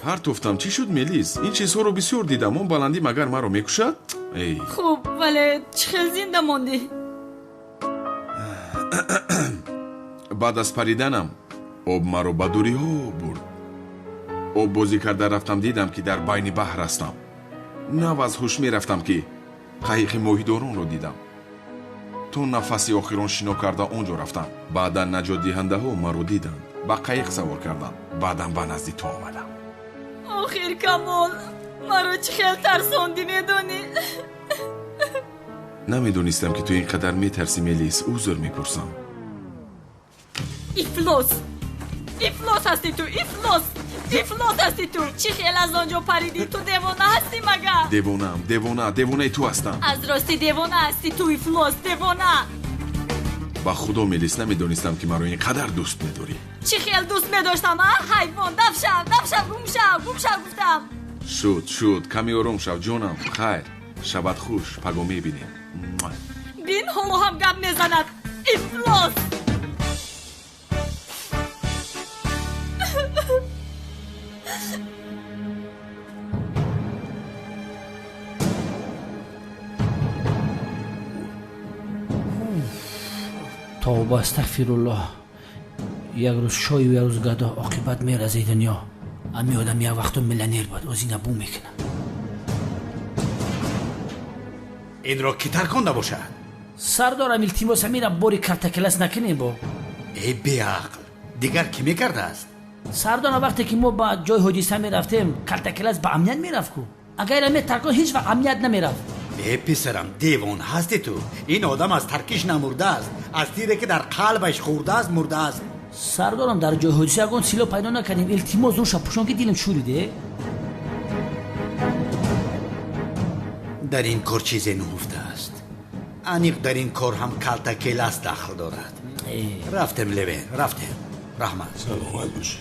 Speaker 3: پرتافتم. چی شد ملیس؟ این چیزها رو بسیار دیدم. اون بلندی مگر مرا میکشد؟ ای
Speaker 13: خوب ولی چی خیل زنده موندی؟
Speaker 3: بعد از پریدنم آب مرا به دوری ها برد. آب بازی کرده رفتم دیدم که در بین بحر هستم. نو از هوش می رفتم که قایق ماهیداران رو دیدم. تو نفسی آخران شنا کرده اونجا رفتم. بعدا نجات دهنده ها مرا دیدند. با قایق سوار کردن. بعدم به نزدیک تو آمدم.
Speaker 13: آخر کمال مرا چی خیل ترساندی میدونی؟
Speaker 3: نمیدونستم که تو اینقدر میترسی ملیس. عذر میپرسم.
Speaker 13: افلاس هستی تو. افلاس هستی تو. چی خیل از آنجا پریدی؟ تو دیوانه هستی مگر؟
Speaker 3: دیوانه تو هستم.
Speaker 13: از راستی دیوانه هستی تو افلاس. دیوانه.
Speaker 3: با خدا ملیس نمیدونستم که مرا اینقدر دوست میداری.
Speaker 13: چی خیل دوست میداشتم ها؟ حیوان دفشم گم شو گفتم.
Speaker 3: شد کمی آروم شو جانم. خیر شبت خوش. پگو میبینیم.
Speaker 13: بین حالا هم گپ میزند. افلاس.
Speaker 11: توبه استغفرالله. یک روز شوی و یک روز گدا عاقبت میره از دنیا. امی آدم یک وقت میلیونر بود از این بو میکنه.
Speaker 2: این را کی ترکانده باشد؟
Speaker 11: سردارم التماس میره باری کارت کلاس نکنیم با.
Speaker 2: ای بیعقل دیگر کی میکرده است؟
Speaker 11: سردار وقتی که ما با جای حدیثه میرفتیم کارت کلاس با امنیت میرفت کو. اگر امی ترکان هیچ وقت امنیت نمیرفت.
Speaker 2: ای پسرم دیوان هستی تو. این آدم از ترکیش نمرده است. از تیری که در قلبش خورده است مرده است.
Speaker 11: سردارم در جای حدیثه اگون سیلو پیدا نکنیم التماس اون شپوشان که دیلم شوریده.
Speaker 2: در این کار چیزی نهفته است. انیق در این کار هم کارت کلاس داخل دارد. رفتم لبین رفتم. رحمت
Speaker 1: سلامت باشه.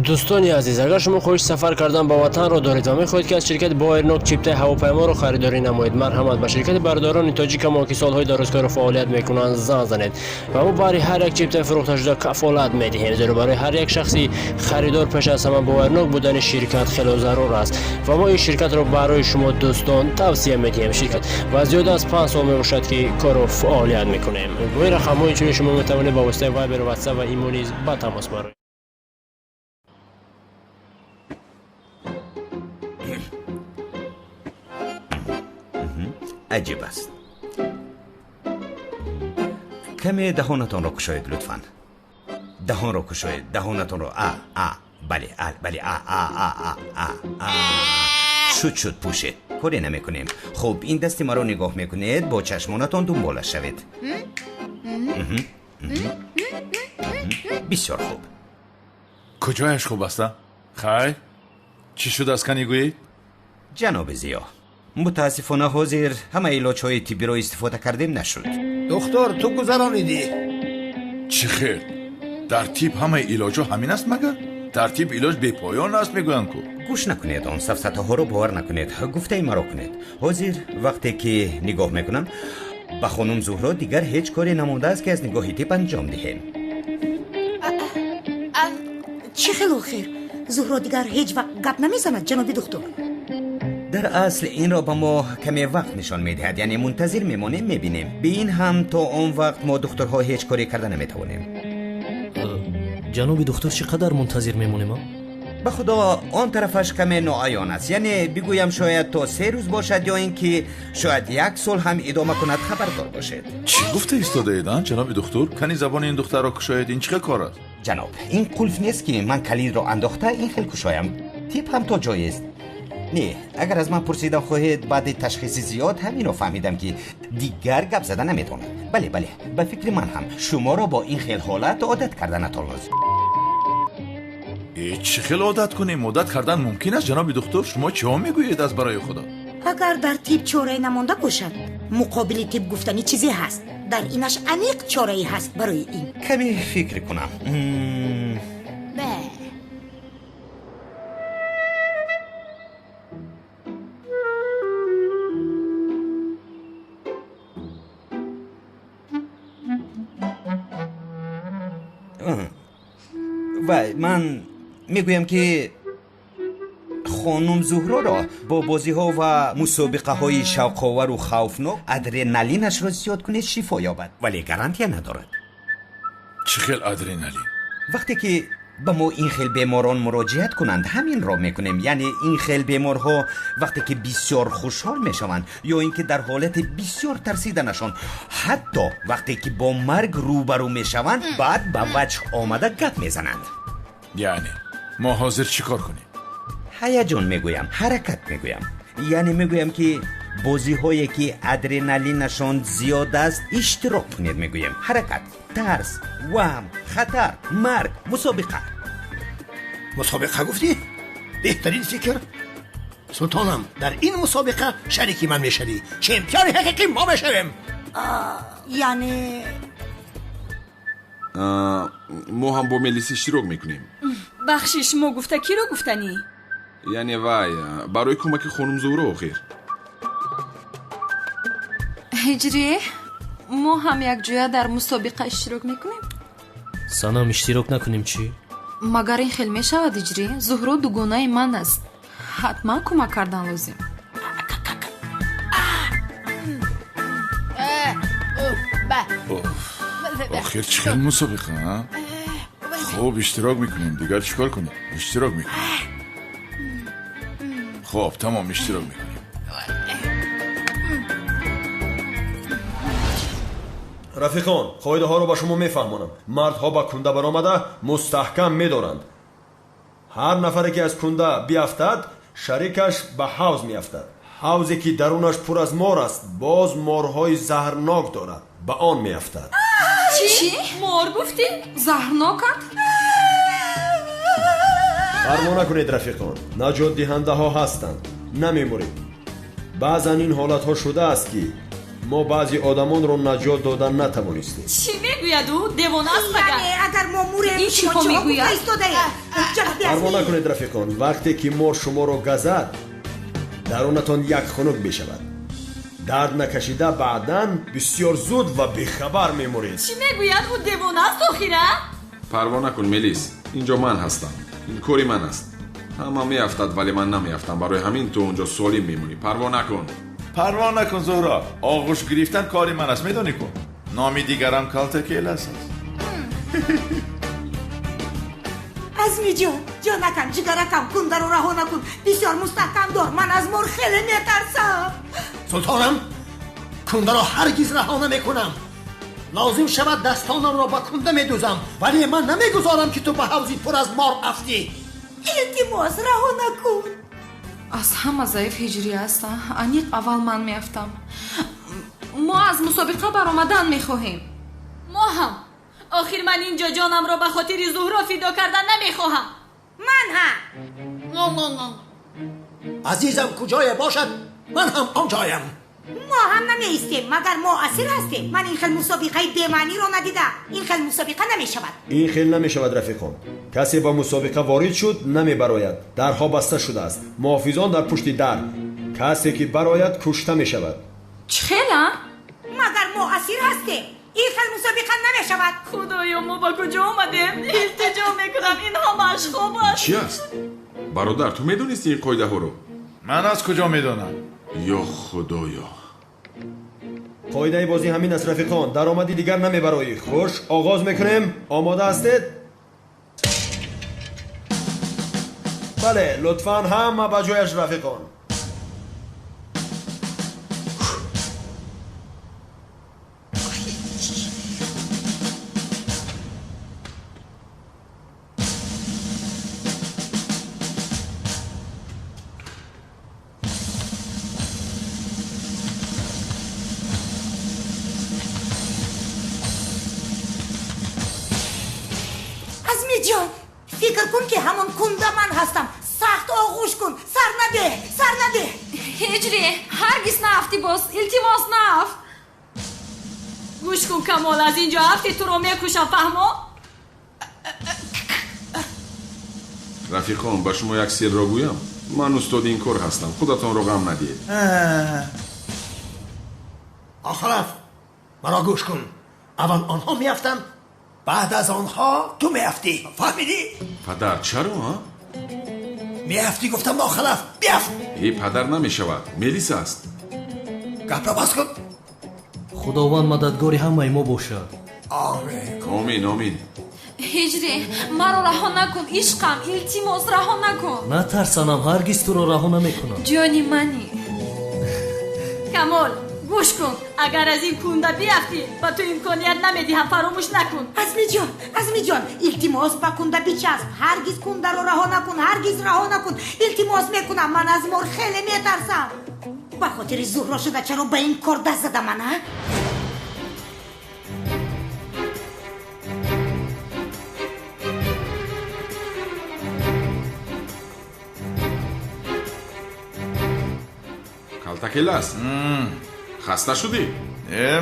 Speaker 1: دوستانی عزیز اگر شما خوش سفر کردن با وطن را دارید و میخواهید که از شرکت بایرنوک چیپته هواپیما را خریداری نمایید، مرحمت به شرکت برداران تاجیک ما که سالهای درازکار فعالیت میکنند زنگ زنید و ما برای هر یک چیپته فروخته شده کفالت میدهیم. زیرا برای هر یک شخصی خریدار پیش از همه بایرنوک بودن شرکت خیلی ضرور است و ما این شرکت را برای شما دوستان توصیه میدهیم. شرکت و زیاد از 5 سال میباشد که کار فعالیت میکنیم. گوی رقم‌های چون شما میتوانید با واسطه وایبر و واتساپ و ایمو نیز با تماس برید.
Speaker 4: عجیب است. کمی دهانتان را کشایید لطفاً. دهان را کشایید. دهانتان را بله شد پوشید. کاری نمی کنیم. خب این دستی ما را نگاه میکنید با چشمانتان دنبالش شوید. بسیار خوب.
Speaker 3: کجایش خوب است؟ خیر چی شد از کنی گویید؟
Speaker 4: جناب زیا متاسفانه حاضر همه علاج‌های طبی را استفاده کردیم نشد.
Speaker 17: دکتر تو گذرانیدی؟
Speaker 3: چی خیر؟ ترتیب همه علاج‌ها همین است مگر؟ ترتیب علاج بی پایان است میگویند کو.
Speaker 4: گوش نکنید آن سفسطه ها رو باور نکنید. گفته ای مرا کنید. حاضر وقتی که نگاه میکنم با خانم زهرا دیگر هیچ کاری نمونده است که از نگاه تیپ انجام دهیم.
Speaker 16: چه خیلی خیر. زهرا دیگر هیچ وقت گپ نمیزند جناب دکتر.
Speaker 4: در اصل این را با ما کمی وقت نشان میدهد، یعنی منتظر میمانیم میبینیم. به این هم تا اون وقت ما دکترها هیچ کاری کرده نمیتوانیم.
Speaker 9: جناب دکتر چقدر منتظر میمونیم؟
Speaker 4: به خدا آن طرفش کمی ناعیان است، یعنی بگویم شاید تا 3 روز باشد یا اینکه شاید 1 سال هم ادامه کند. خبردار باشید.
Speaker 3: چی گفته ایستاده ایدن جناب دکتر؟ کنی زبان این دختر را کشاید. این چه کار است؟
Speaker 4: جناب این قلف نیست که من کلید را انداخته این خیلی کشایم. تیپ هم تا جای است. نه اگر از من پرسیدن خواهید بعد تشخیص زیاد همین رو فهمیدم که دیگر گپ زدن نمیتونم. بله به فکر من هم شما را با این خیل حالت عادت کردن نتوانید.
Speaker 3: چه خیل عادت کنیم؟ عادت کردن ممکن است جناب دکتر؟ شما چه میگویید از برای خدا؟
Speaker 16: اگر در تیپ چاره نمانده باشد مقابل طب گفتنی چیزی هست. در اینش عمیق چاره‌ای هست برای این.
Speaker 4: کمی فکر کنم. و من میگویم که خانم زهرا را با بازی ها و مسابقه های شوق‌آور و خوفناک ادرنالینش را زیاد کنید شفا یابد، ولی گارانتی ندارد.
Speaker 3: چه خیل ادرنالین؟
Speaker 4: وقتی که به ما این خیل بیماران مراجعت کنند همین را میکنیم، یعنی این خیل بیمارها وقتی که بسیار خوشحال میشوند یا اینکه در حالت بسیار ترسیدنشان، حتی وقتی که با مرگ روبرو میشوند بعد به وجه آمده گپ میزنند.
Speaker 3: یعنی ما حاضر چیکار کنیم؟
Speaker 4: هیجان میگویم، حرکت میگویم، یعنی میگویم که بازی هایی که ادرنالینشان زیاد است اشتراک کنید. میگویم حرکت، ترس، وهم، خطر، مرگ، مسابقه.
Speaker 17: مسابقه گفتی؟ بهترین فکر. سلطانم در این مسابقه شریکی من میشوی، چمپیون حقیقی ما بشویم.
Speaker 16: یعنی
Speaker 3: ما هم با ملیس اشتراک میکنیم.
Speaker 13: بخشش ما گفته کی رو گفتنی؟
Speaker 3: یعنی وای برای کمک خانم زهرا خیر.
Speaker 8: هجریه ما هم یک جویا در مسابقه اشتراک میکنیم.
Speaker 9: سنم اشتراک نکنیم چی؟
Speaker 8: مگر این خیلی میشود هجریه؟ زهرا دوگانه من است، حتما کمک کردن لازم.
Speaker 3: آخر چه مسابقه ها؟ خب اشتراک میکنیم، دیگر چیکار کنیم؟ اشتراک میکنیم. خب تمام اشتراک میکنیم.
Speaker 14: رفیقان قاعده ها رو با شما میفهمانم. مردها با کنده برآمده مستحکم میدارند. هر نفری که از کنده بیافتد شریکش به حوض میافتد. حوضی که درونش پر از مار است باز مارهای زهرناک دارد، به آن میافتد.
Speaker 13: چی؟ مار گفتی؟
Speaker 8: زهرناک؟
Speaker 14: فرما نکنید رفیقان، نجات دهنده ها هستند، نمیمورید. بعضا این حالت ها شده است که ما بعضی آدمان رو نجات دادن نتوانستیم.
Speaker 13: چی میگوید او؟ دیوانه است مگر؟
Speaker 16: یعنی اگر ما موریم
Speaker 13: این چی ها میگوید؟
Speaker 14: فرما نکنید رفیقان، وقتی که مار شما رو گزد درونتان یک خنک بشود. درد نکشیده بعدن بسیار زود و بیخبر میمورید.
Speaker 13: چی میگوید او؟ دیوانه است آخیره؟
Speaker 3: پروا نکن ملیس، اینجا من هستم، این کاری من است. همه میافتد ولی من نمیافتم، برای همین تو اونجا سالم میمونی. پروا نکن.
Speaker 18: پروا نکن زهرا، آغوش گرفتن کاری من است، میدونی کن. نامی دیگرم کالتکیل است.
Speaker 16: عزمی جان نکن، جگرکم کنده رو رها نکن، بسیار مستحکم دار، من از مار خیلی میترسم.
Speaker 17: سلطانم کنده را هرگز رها نمیکنم. لازم شود دستانم را با کنده میدوزم، ولی من نمیگذارم که تو به حوضی پر از مار افتی.
Speaker 16: التماس رها نکن.
Speaker 8: از همه ضعیف هجریه است، انیق اول من میافتم. ما از مسابقه برآمدن میخواهیم.
Speaker 13: ما هم. آخر من اینجا جانم را به خاطر زهرا فدا کردن نمیخواهم.
Speaker 16: من هم.
Speaker 17: عزیزم کجای باشد من هم آنجایم.
Speaker 16: ما هم نمیستیم مگر ما اسیر هستیم. من این خیل مسابقه بیمعنی رو ندیدم. این خیل مسابقه نمیشود.
Speaker 14: این خیل نمیشود رفیقان. کسی با مسابقه وارد شد نمیبراید. درها بسته شده است. محافظان در پشت در. کسی که براید کشته میشود.
Speaker 8: چخیله؟
Speaker 16: مگر ما اسیر هستیم. این خیل مسابقه نمیشود.
Speaker 13: خدایا ما با کجا آمدیم؟ التجا میکنم این همش خوب است.
Speaker 3: چی است؟ برادر تو میدونستی این قاعده ها رو؟
Speaker 18: من از کجا میدونم؟
Speaker 3: یا خدایا.
Speaker 14: قاعده بازی همین است رفیقان. درآمدی دیگر نمیبرایی. خوش آغاز میکنیم. آماده هستید؟ بله لطفاً همه به جایش رفیقان.
Speaker 16: جان فکر کن که همون کنده من هستم. سخت آغوش کن. سر نده.
Speaker 8: هجری هرگز نفت
Speaker 13: нафти боз илтимос нафт. گوش کن کمال از اینجا هفتی تو رو میکشم فهمو؟
Speaker 3: رفیقان با شما یک سیر را گویم. من استاد این کار هستم. خودتان رو غم ندید.
Speaker 17: آخلاف مرا گوش کن. اول آنها میافتن بعد از آنها تو میافتی. فهمیدی؟
Speaker 3: پدر چرا ها؟
Speaker 17: میافتی گفتم آخلاف بیافت.
Speaker 3: ای پدر نمیشود. ملیس است.
Speaker 17: گپ را باز کن.
Speaker 9: خداوند مددگاری همه ما باشد.
Speaker 3: آمین آمین.
Speaker 8: هجری مرا رها نکن عشقم التماس رها نکن.
Speaker 9: نترسانم هرگز تو را رها نمیکنم.
Speaker 8: جانی منی.
Speaker 13: کمال گوش کن اگر از این کونده بیافتی با تو امکانیت نمیدیم فراموش نکن.
Speaker 16: عزمی جان التماس با کونده بیچسب. هرگز کونده رو رها نکن. هرگز رها نکن. التماس میکنم من از مار خیلی میترسم. با خاطر زهرا شده چرا به این کار دست زدم من ها؟
Speaker 3: کلتکل است. خسته شدی؟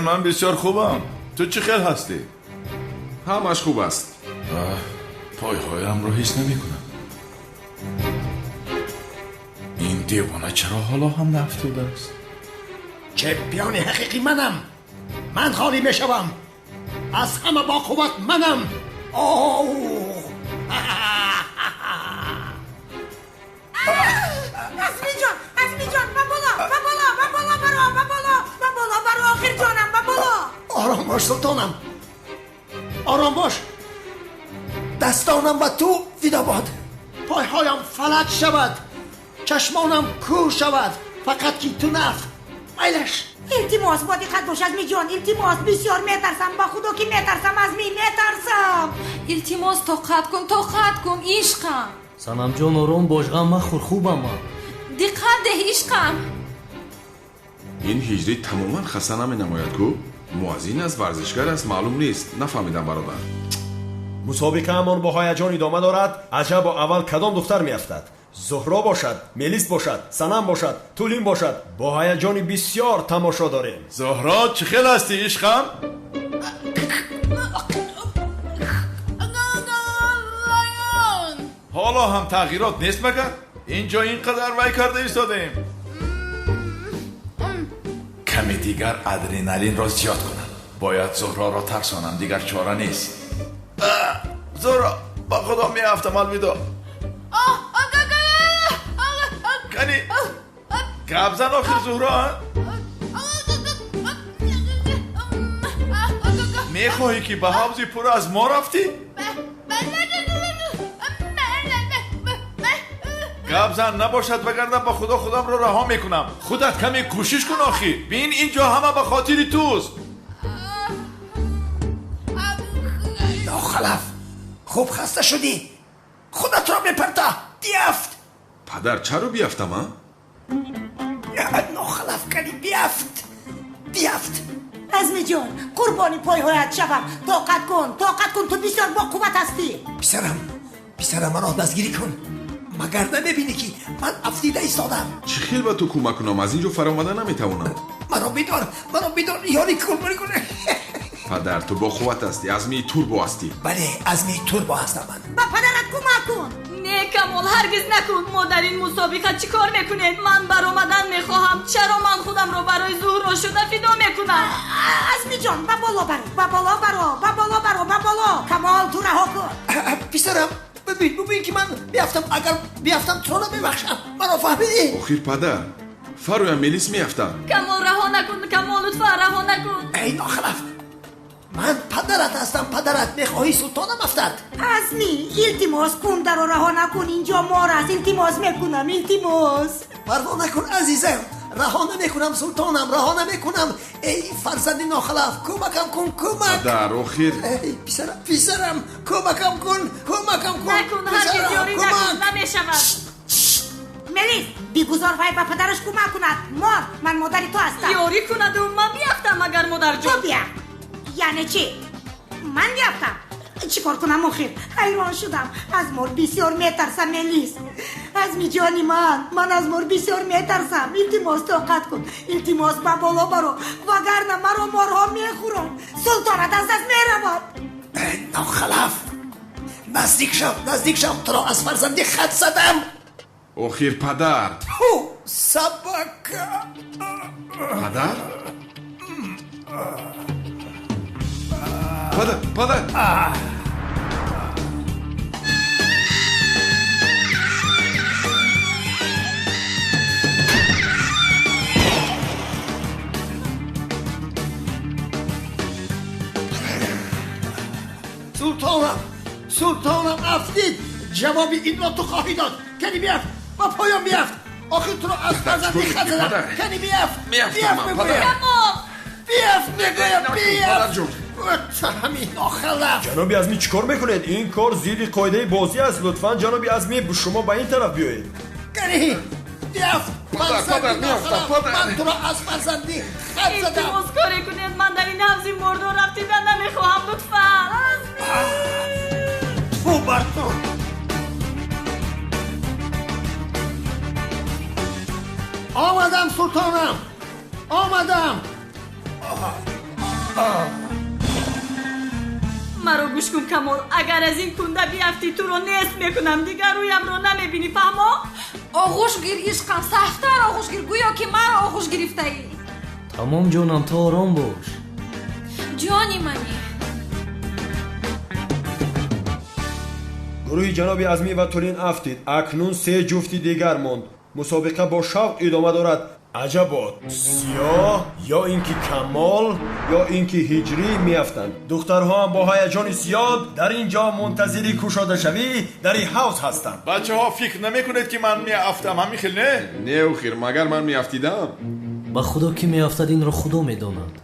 Speaker 18: من بسیار خوبم. تو چه خیل هستی؟
Speaker 3: همش خوب است.
Speaker 18: پایهایم رو حس نمی کنم. این دیوانه چرا حالا هم نفتوده است؟
Speaker 17: چمپیون حقیقی منم. من خالی میشوم. از همه با قوت منم.
Speaker 16: عزمی جان با بالا برو آخر جانم با بالا.
Speaker 17: آرام باش سلطانم. آرام باش. دستانم به تو فدا باد. پایهایم فلج شود. چشمانم کور شود. فقط که تو نفت. میلش.
Speaker 16: التماس با دقت باش عزمی جان. التماس بسیار میترسم. با خدا که میترسم عزمی میترسم.
Speaker 8: التماس طاقت کن عشقم.
Speaker 9: سنم جان آرام باش غم مخور خوبم من.
Speaker 8: دقت ده عشقم.
Speaker 3: این هجری تماما خسته نمی نماید کو؟ موازین از ورزشگر است معلوم نیست. نفهمیدم برادر.
Speaker 14: مسابقه همان با هیجان ادامه دارد. عجب اول کدام دختر میافتد؟ زهرا باشد، ملیس باشد، سنم باشد، تولین باشد. با هیجان بسیار تماشا داریم.
Speaker 18: زهرا چه خیل هستی عشقم؟ حالا هم تغییرات نیست مگر؟ اینجا اینقدر وی کرده ایستادیم. کمی دیگر ادرنالین را زیاد کنم. باید زهرا را ترسانم. دیگر چاره نیست. زهرا با خدا میافتم. الوداع. کنی گپ زن آخر زهرا. میخواهی که به حوضی پر از ما رفتی؟ گپ زن نباشد وگرنه با خدا خودم رو رها میکنم. خودت کمی کوشش کن آخی. بین اینجا همه به خاطر توست.
Speaker 17: ناخلف خوب خسته شدی. خودت را بپرتا. بیافت.
Speaker 3: پدر چرا بیافتم ها؟
Speaker 17: ناخلف کردی. بیافت.
Speaker 16: عزمی جان قربانی پایهایت شوم. طاقت کن تو بسیار با قوت هستی.
Speaker 17: پسرم مرا دستگیری کن. مگر نمیبینی که من افتیده ایستادم.
Speaker 3: چه خیل با تو کمک کنم؟ از اینجا فرامده نمیتوانم.
Speaker 17: منو بیدار یاری قربانی کنه.
Speaker 3: پدر تو با قوت هستی. عزمی توربو هستی.
Speaker 17: بله عزمی توربو هستم من.
Speaker 16: با پدرت کمک کن.
Speaker 13: نه کمال هرگز نکن. ما در این مسابقه چی کار میکنید؟ من برآمدن میخواهم. چرا من خودم رو برای زهرا شده فدا میکنم؟
Speaker 16: عزمی جان با بالا برو. کمال تو رها کن.
Speaker 17: پسرم ببین که من بیافتم. اگر بیافتم تو رو ببخشم. منو فهمیدی؟
Speaker 3: آخیر پدر فرویم ملیس میافتم.
Speaker 13: کمال رها نکن. کمال لطفا رها نکن.
Speaker 17: ای ناخلف من پدرت هستم. پدرت میخواهی سلطانم افتد.
Speaker 16: عزمی التماس کونده رو رها نکن. اینجا مار است. التماس میکنم.
Speaker 17: پروا نکن عزیزم. رها نمیکنم سلطانم. رها نمیکنم. ای فرزند ناخلف کمکم کن.
Speaker 3: پدر آخیر.
Speaker 17: ای پسرم کمکم کن.
Speaker 13: نکن هرگز یاری نکن. نمیشود.
Speaker 16: ملیس بیگذار وای با پدرش کمک کند. من مادری تو هستم.
Speaker 13: یاری کند و من بیافتم اگر مادر جان.
Speaker 16: تو بیا. یعنی چی؟ من بیافتم. چی کار کنم آخر؟ حیران شدم. از مار بسیار میترسم ملیس. азми ҷони ман аз мор бисёр метарсам. илтимос тоқат кун, илтимос ба боло баро, вагарна маро морҳо мехӯранд. султонат аз даст меравад.
Speaker 17: нохалаф, наздик шав, туро аз фарзандӣ хат задам.
Speaker 18: охир падар.
Speaker 17: сабака.
Speaker 18: падар? падар.
Speaker 17: سلطانم افتید جواب این را تو خواهی داد. کنی بیافت با پایان بیافت. آخر تو را از فرزندی خط زدم. کنی بیافت همین آخلف.
Speaker 14: جنابی ازمی چیکار میکنید؟ این کار زیر قاعده بازی است. لطفا جنابی ازمی شما به این طرف بیایید.
Speaker 17: کنی بیافت فرزندی ناخلف. من تو را از فرزندی خط زدم.
Speaker 13: التماس کاری کنید، من در این حوزی مردو رفتیدن نمیخواهم لطفا.
Speaker 17: تو بر تو. آمدم سلطانم، آمدم.
Speaker 13: مرا گوش کن کمال، اگر از این کنده بیافتی تو رو نیست میکنم، دیگر رویم رو نمیبینی. فهما؟
Speaker 8: آغوش گیر عشقم، سختتر آغوش گیر، گویا که مرا آغوش گرفته ای.
Speaker 9: تمام جانم، تو آرام باش.
Speaker 8: جانی منی.
Speaker 14: گروه جناب ازمی و تولین افتید. اکنون 3 جفتی دیگر ماند. مسابقه با شوق ادامه دارد. عجبا، سیاه یا اینکه کمال یا اینکه هجری میافتند. دخترها هم با هیجان زیاد در اینجا منتظری کشاده شوی در این حوض هستند.
Speaker 18: بچه ها فکر نمیکنید که من میافتم همین خیلی نه اخیر مگر من میافتیدم.
Speaker 9: با خدا که میافتد این رو خدا میداند.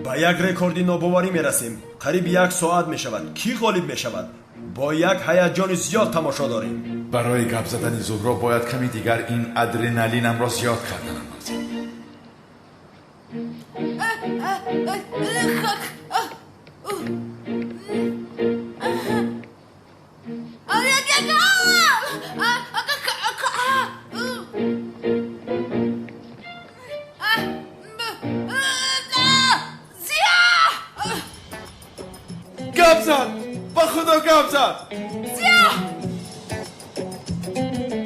Speaker 14: با یک رکوردی ناباوری میرسیم. قریب 1 ساعت میشود. کی غالب میشود؟ با یک هیجان زیاد تماشا داریم.
Speaker 18: برای گپ زدن زهرا باید کمی دیگر این ادرنالینم را زیاد کردنم لازم. گپ زد، با خدا گپ زد.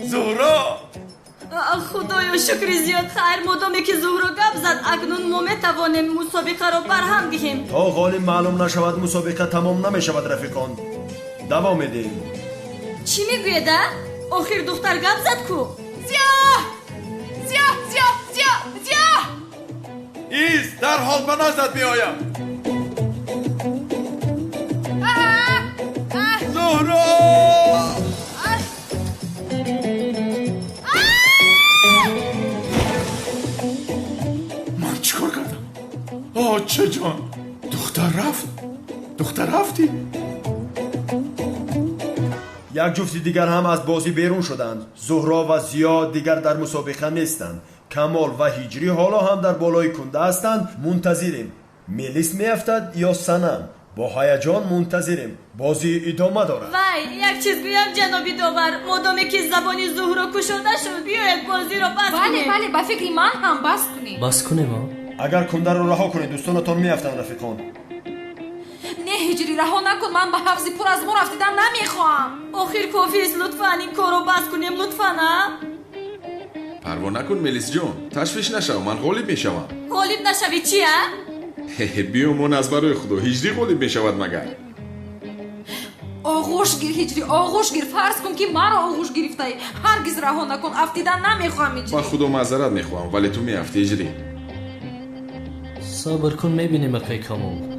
Speaker 18: زهرا
Speaker 13: خدایا شکر زیاد خیر. مادامی که زهرا گپ زد اکنون ما میتوانیم مسابقه را برهم دهیم.
Speaker 14: تا غالب معلوم نشود مسابقه تمام نمیشود رفیقان. دوام میدیم.
Speaker 13: چی میگویده؟ آخر دختر گپ زد کو؟ زیا
Speaker 18: ایست، در حال به نزدت میآیم. زهرا من چیکار کردم؟ چه جان، دختر رفتی؟
Speaker 14: یک جفت دیگر هم از بازی بیرون شدند. زهرا و زیا دیگر در مسابقه نیستند. کمال و هجری حالا هم در بالای کنده هستند. منتظریم میلیس میافتد یا سنم. با هیجان منتظریم. بازی ادامه دارد.
Speaker 13: وای، یک چیز گویم جنابی داور. مادامی که زبانی زهرا کشنده شد بیاید بازی را بس کنیم.
Speaker 8: بله با فکر من هم بس کنیم.
Speaker 9: بس کنیم.
Speaker 14: اگر کنده رو رها کنید دوستانتان میافتند رفیقان.
Speaker 8: نه هجری رها نکن، من به حفظی پر از مو رفتیدن نمیخوام.
Speaker 13: آخر کافی است لطفا این کار رو بس کنیم لطفا. نه
Speaker 18: پروا نکن ملیس جون، تشویش نشو، من غالب میشوم.
Speaker 13: غالب نشوی چیه؟
Speaker 18: بیومون از برای خدا. هجری غالب میشود مگر؟
Speaker 8: آغوش گیر هجری، آغوش گیر. فرض کن که مرا آغوش گرفته ای. هرگز رها نکن، افتیدن نمیخوام هجری.
Speaker 18: با خدا معذرت میخوام ولی تو میافتی هجری.
Speaker 9: صبر کن میبینیم اکی کامل.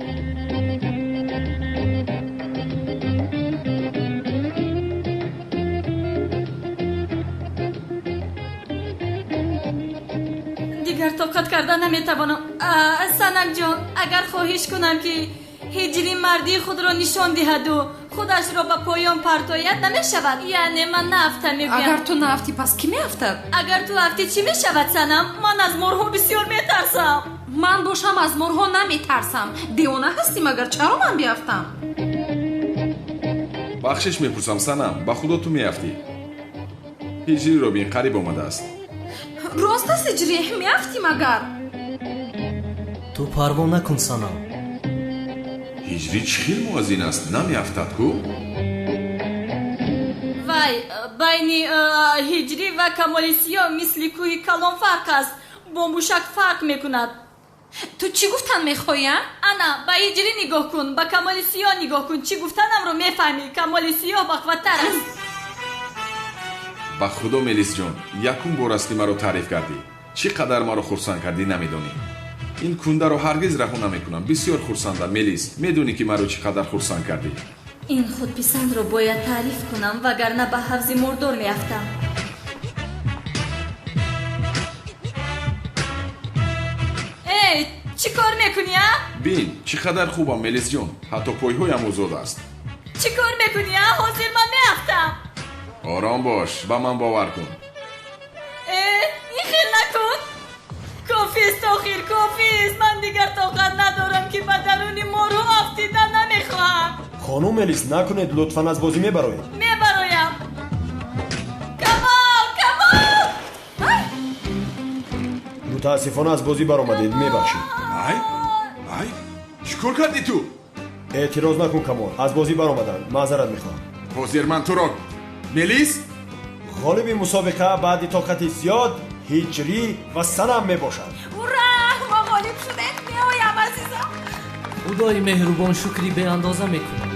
Speaker 13: دیگر طاقت کردن نمیتوانم. سنم جان، اگر خواهش کنم که هجری مردی خود را نشان دهد و خودش را به پایان پرتاید نمیشود. یعنی من نافتم میگویم.
Speaker 8: اگر تو نافتی پس کی میافتد؟
Speaker 13: اگر تو افتی چی میشود سنم؟ من از مرغ بسیار میترسم.
Speaker 8: من باشم از مرغ نمیترسم. دیوانه هستیم اگر چرا من بیافتم؟
Speaker 18: بخشش میپرسم سنم، با خدا تو میافتی؟
Speaker 3: ҳиҷриро бин қариб омадааст.
Speaker 8: рост аст иҷрӣ меафтим агар
Speaker 9: ту парво накун санам.
Speaker 3: ҳиҷрӣ чӣ хел муазин аст, намеафтад ку?
Speaker 13: вай байни ҳиҷрӣ ва камоли сиёҳ мисли кӯҳи калон фарқ аст, бо мушак фарқ мекунад.
Speaker 8: ту чӣ гуфтан мехоҳӣ?
Speaker 13: ана ба ҳиҷрӣ нигоҳ кун, ба камоли сиёҳ нигоҳ кун. чӣ гуфтанамро мефаҳмӣ. камоли сиёҳ бахваттар аст.
Speaker 3: ба худо мелисҷон, якум бор аст ки маро таъриф кардӣ. чӣ қадар маро хурсанд кардӣ намедонӣ. ин кундаро ҳаргиз раҳо намекунам. бисёр хурсандам мелис. медонӣ ки маро чӣ қадар хурсанд кардӣ.
Speaker 13: ин худписандро бояд таъриф кунам, вагарна ба ҳавзи мурдор меафтам. эй чӣ кор мекунӣ а?
Speaker 3: бин чӣ қадар хубам мелисҷон. ҳатто пойҳоям озод аст.
Speaker 13: чӣ кор мекунӣ а? ҳозир ман меафтам.
Speaker 3: ором бош, ба ман бовар кун.
Speaker 13: ин хел накун. кофист охир, кофист. ман дигар тоқат надорам ки ба даруни морҳо афтида намехоҳам.
Speaker 14: хонум Элис, накунед лутфан, аз бозӣ мебароед.
Speaker 13: мебароям. камол, камол.
Speaker 14: мутаассифона аз бозӣ баромадед, мебахшед.
Speaker 3: ай чӣ кор кардӣ ту?
Speaker 14: эътироз накун камол, аз бозӣ баромаданд. маъзарат мехоҳам.
Speaker 3: ҳозир ман туро мелис
Speaker 14: ғолиби мусобиқа баъди тоқати зиёд ҳиҷрӣ ва санам мебошад.
Speaker 8: ура мо ғолиб шудем. меоям азизам.
Speaker 9: худои меҳрубон шукри беандоза мекунам.